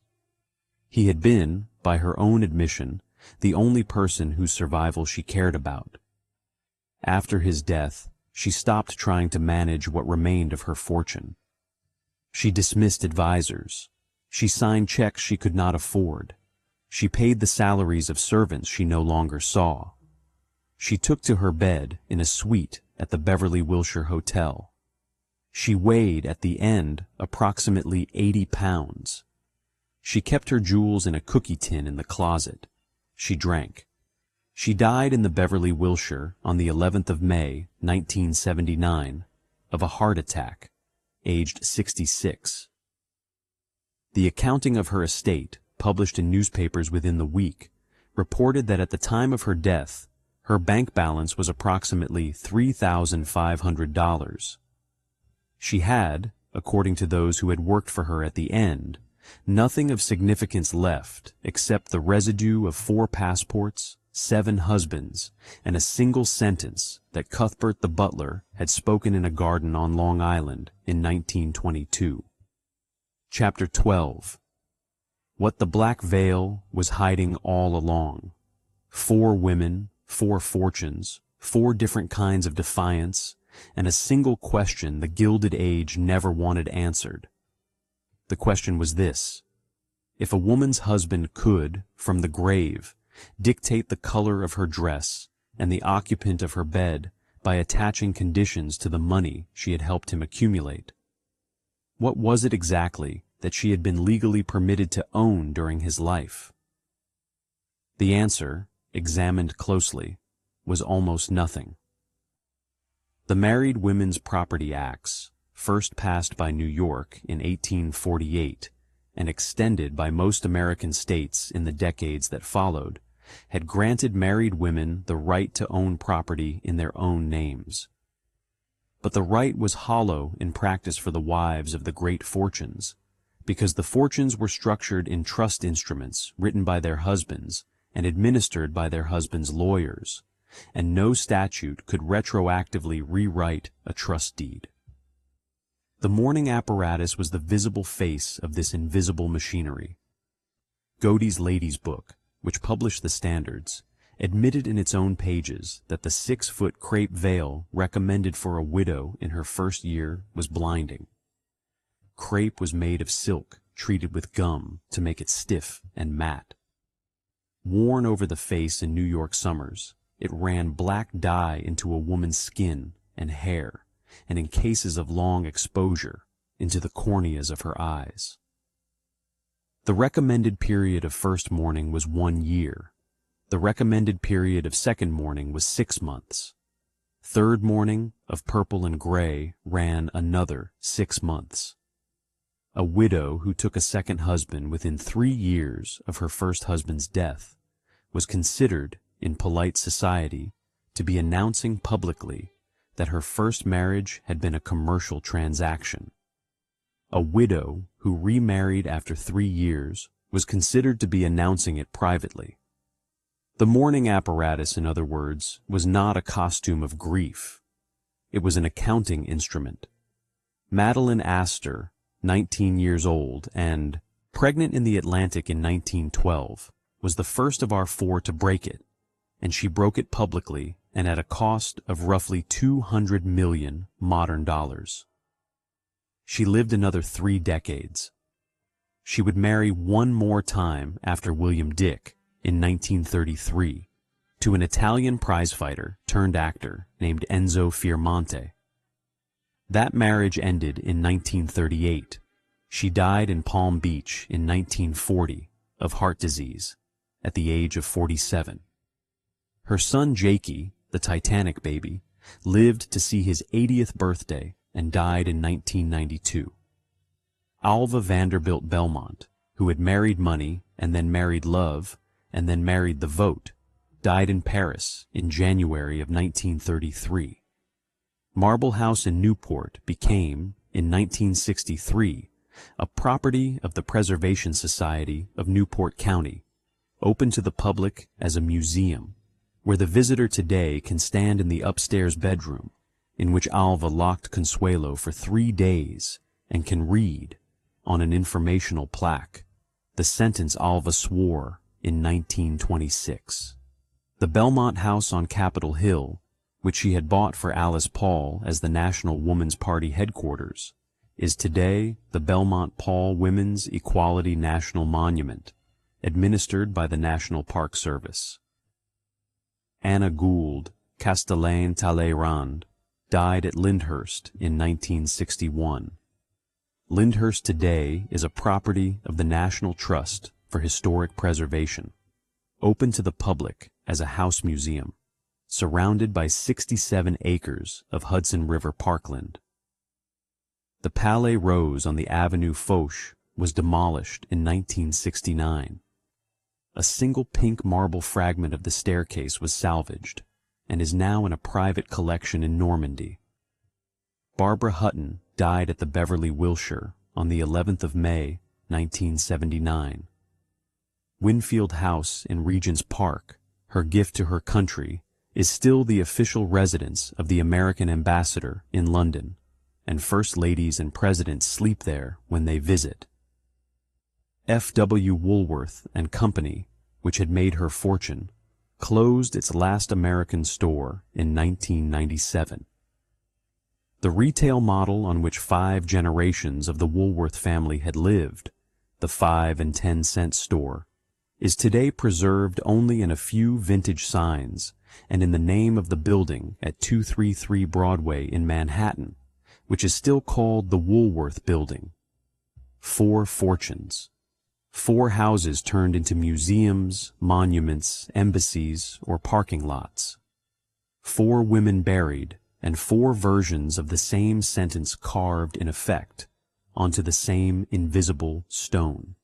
[SPEAKER 1] He had been, by her own admission, the only person whose survival she cared about. After his death, she stopped trying to manage what remained of her fortune. She dismissed advisors. She signed checks she could not afford. She paid the salaries of servants she no longer saw. She took to her bed in a suite at the Beverly Wilshire Hotel. She weighed at the end approximately 80 pounds. She kept her jewels in a cookie tin in the closet. She drank. She died in the Beverly Wilshire on the 11th of May, 1979, of a heart attack, aged 66. The accounting of her estate, published in newspapers within the week, reported that at the time of her death, her bank balance was approximately $3,500. She had, according to those who had worked for her at the end, nothing of significance left except the residue of 4 passports, 7 husbands, and a single sentence that Cuthbert the butler had spoken in a garden on Long Island in 1922. Chapter 12. What the Black Veil was hiding all along. 4 women, 4 fortunes, 4 different kinds of defiance, and a single question the Gilded Age never wanted answered. The question was this: if a woman's husband could, from the grave, dictate the color of her dress and the occupant of her bed by attaching conditions to the money she had helped him accumulate, what was it exactly that she had been legally permitted to own during his life? The answer, examined closely, was almost nothing. The Married Women's Property Acts, first passed by New York in 1848 and extended by most American states in the decades that followed, had granted married women the right to own property in their own names. But the right was hollow in practice for the wives of the great fortunes, because the fortunes were structured in trust instruments written by their husbands and administered by their husbands' lawyers, and no statute could retroactively rewrite a trust deed. The mourning apparatus was the visible face of this invisible machinery. Godey's Lady's Book, which published the standards, admitted in its own pages that the 6-foot crepe veil recommended for a widow in her first year was blinding. Crepe was made of silk treated with gum to make it stiff and matte. Worn over the face in New York summers, it ran black dye into a woman's skin and hair, and in cases of long exposure, into the corneas of her eyes. The recommended period of first mourning was 1 year. The recommended period of second mourning was 6 months. Third mourning, of purple and gray, ran another 6 months. A widow who took a second husband within 3 years of her first husband's death was considered, in polite society, to be announcing publicly that her first marriage had been a commercial transaction. A widow who remarried after 3 years was considered to be announcing it privately. The mourning apparatus, in other words, was not a costume of grief. It was an accounting instrument. Madeline Astor, 19 years old and pregnant in the Atlantic in 1912, was the first of our 4 to break it, and she broke it publicly and at a cost of roughly 200 million modern dollars. She lived another 3 decades. She would marry one more time after William Dick in 1933 to an Italian prizefighter turned actor named Enzo Fiormonte. That marriage ended in 1938. She died in Palm Beach in 1940 of heart disease at the age of 47. Her son Jakey, the Titanic baby, lived to see his 80th birthday and died in 1992. Alva Vanderbilt Belmont, who had married money and then married love and then married the vote, died in Paris in January of 1933. Marble House in Newport became, in 1963, a property of the Preservation Society of Newport County, open to the public as a museum, where the visitor today can stand in the upstairs bedroom, in which Alva locked Consuelo for 3 days, and can read, on an informational plaque, the sentence Alva swore in 1926. The Belmont House on Capitol Hill, which she had bought for Alice Paul as the National Woman's Party headquarters, is today the Belmont Paul Women's Equality National Monument, administered by the National Park Service. Anna Gould, Castellane Talleyrand, died at Lyndhurst in 1961. Lyndhurst today is a property of the National Trust for Historic Preservation, open to the public as a house museum, surrounded by 67 acres of Hudson River parkland. The Palais Rose on the Avenue Foch was demolished in 1969. A single pink marble fragment of the staircase was salvaged and is now in a private collection in Normandy. Barbara Hutton died at the Beverly Wilshire on the 11th of May, 1979. Winfield House in Regent's Park, her gift to her country, is still the official residence of the American ambassador in London, and first ladies and presidents sleep there when they visit. F. W. Woolworth and Company, which had made her fortune, closed its last American store in 1997. The retail model on which 5 generations of the Woolworth family had lived, the 5 and 10 cent store, is today preserved only in a few vintage signs and in the name of the building at 233 Broadway in Manhattan, which is still called the Woolworth Building. 4 fortunes. 4 houses turned into museums, monuments, embassies, or parking lots. 4 women buried, and 4 versions of the same sentence carved in effect onto the same invisible stone.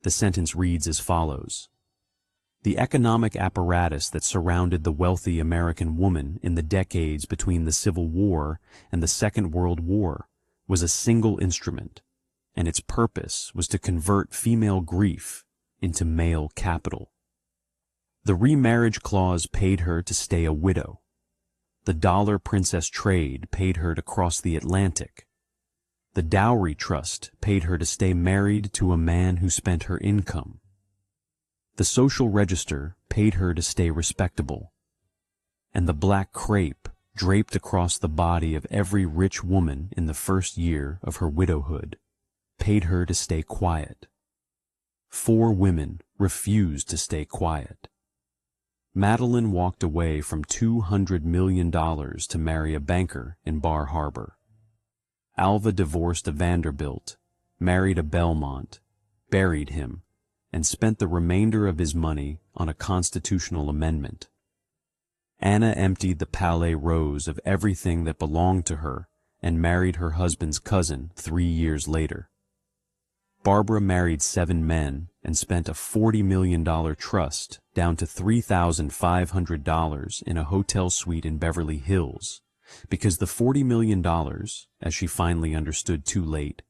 [SPEAKER 1] The sentence reads as follows: The economic apparatus that surrounded the wealthy American woman in the decades between the Civil War and the Second World War was a single instrument, and its purpose was to convert female grief into male capital. The remarriage clause paid her to stay a widow. The dollar princess trade paid her to cross the Atlantic. The dowry trust paid her to stay married to a man who spent her income. The social register paid her to stay respectable. And the black crepe draped across the body of every rich woman in the first year of her widowhood paid her to stay quiet. 4 women refused to stay quiet. Madeline walked away from $200 million to marry a banker in Bar Harbor. Alva divorced a Vanderbilt, married a Belmont, buried him, and spent the remainder of his money on a constitutional amendment. Anna emptied the Palais Rose of everything that belonged to her and married her husband's cousin 3 years later. Barbara married 7 men and spent a $40 million trust down to $3,500 in a hotel suite in Beverly Hills, because the $40 million, as she finally understood too late,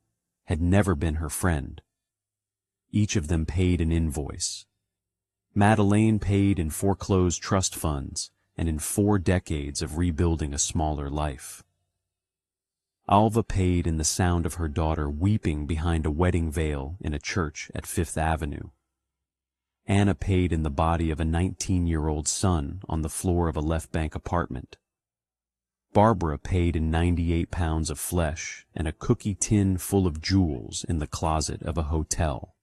[SPEAKER 1] had never been her friend. Each of them paid an invoice. Madeleine paid in foreclosed trust funds and in 4 decades of rebuilding a smaller life. Alva paid in the sound of her daughter weeping behind a wedding veil in a church at Fifth Avenue. Anna paid in the body of a 19-year-old son on the floor of a left bank apartment. Barbara paid in 98 pounds of flesh and a cookie tin full of jewels in the closet of a hotel.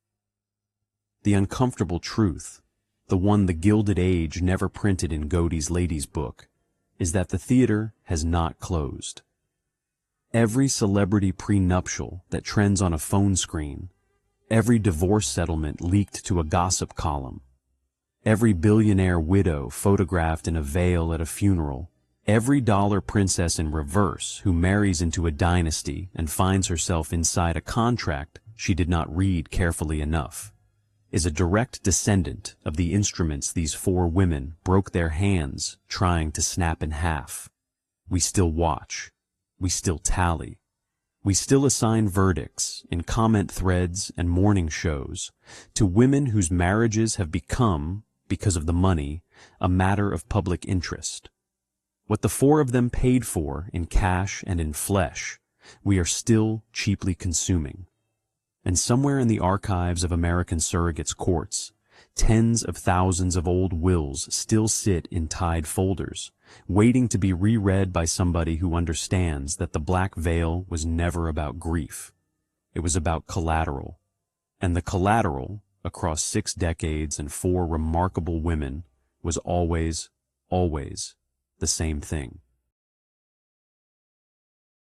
[SPEAKER 1] The uncomfortable truth, the one the Gilded Age never printed in Godey's Ladies' Book, is that the theater has not closed. Every celebrity prenuptial that trends on a phone screen, every divorce settlement leaked to a gossip column, every billionaire widow photographed in a veil at a funeral, every dollar princess in reverse who marries into a dynasty and finds herself inside a contract she did not read carefully enough, is a direct descendant of the instruments these 4 women broke their hands trying to snap in half. We still watch. We still tally. We still assign verdicts in comment threads and morning shows to women whose marriages have become, because of the money, a matter of public interest. What the 4 of them paid for in cash and in flesh, we are still cheaply consuming. And somewhere in the archives of American surrogates' courts, tens of thousands of old wills still sit in tied folders, waiting to be reread by somebody who understands that the black veil was never about grief. It was about collateral. And the collateral, across 6 decades and 4 remarkable women, was always, always the same thing.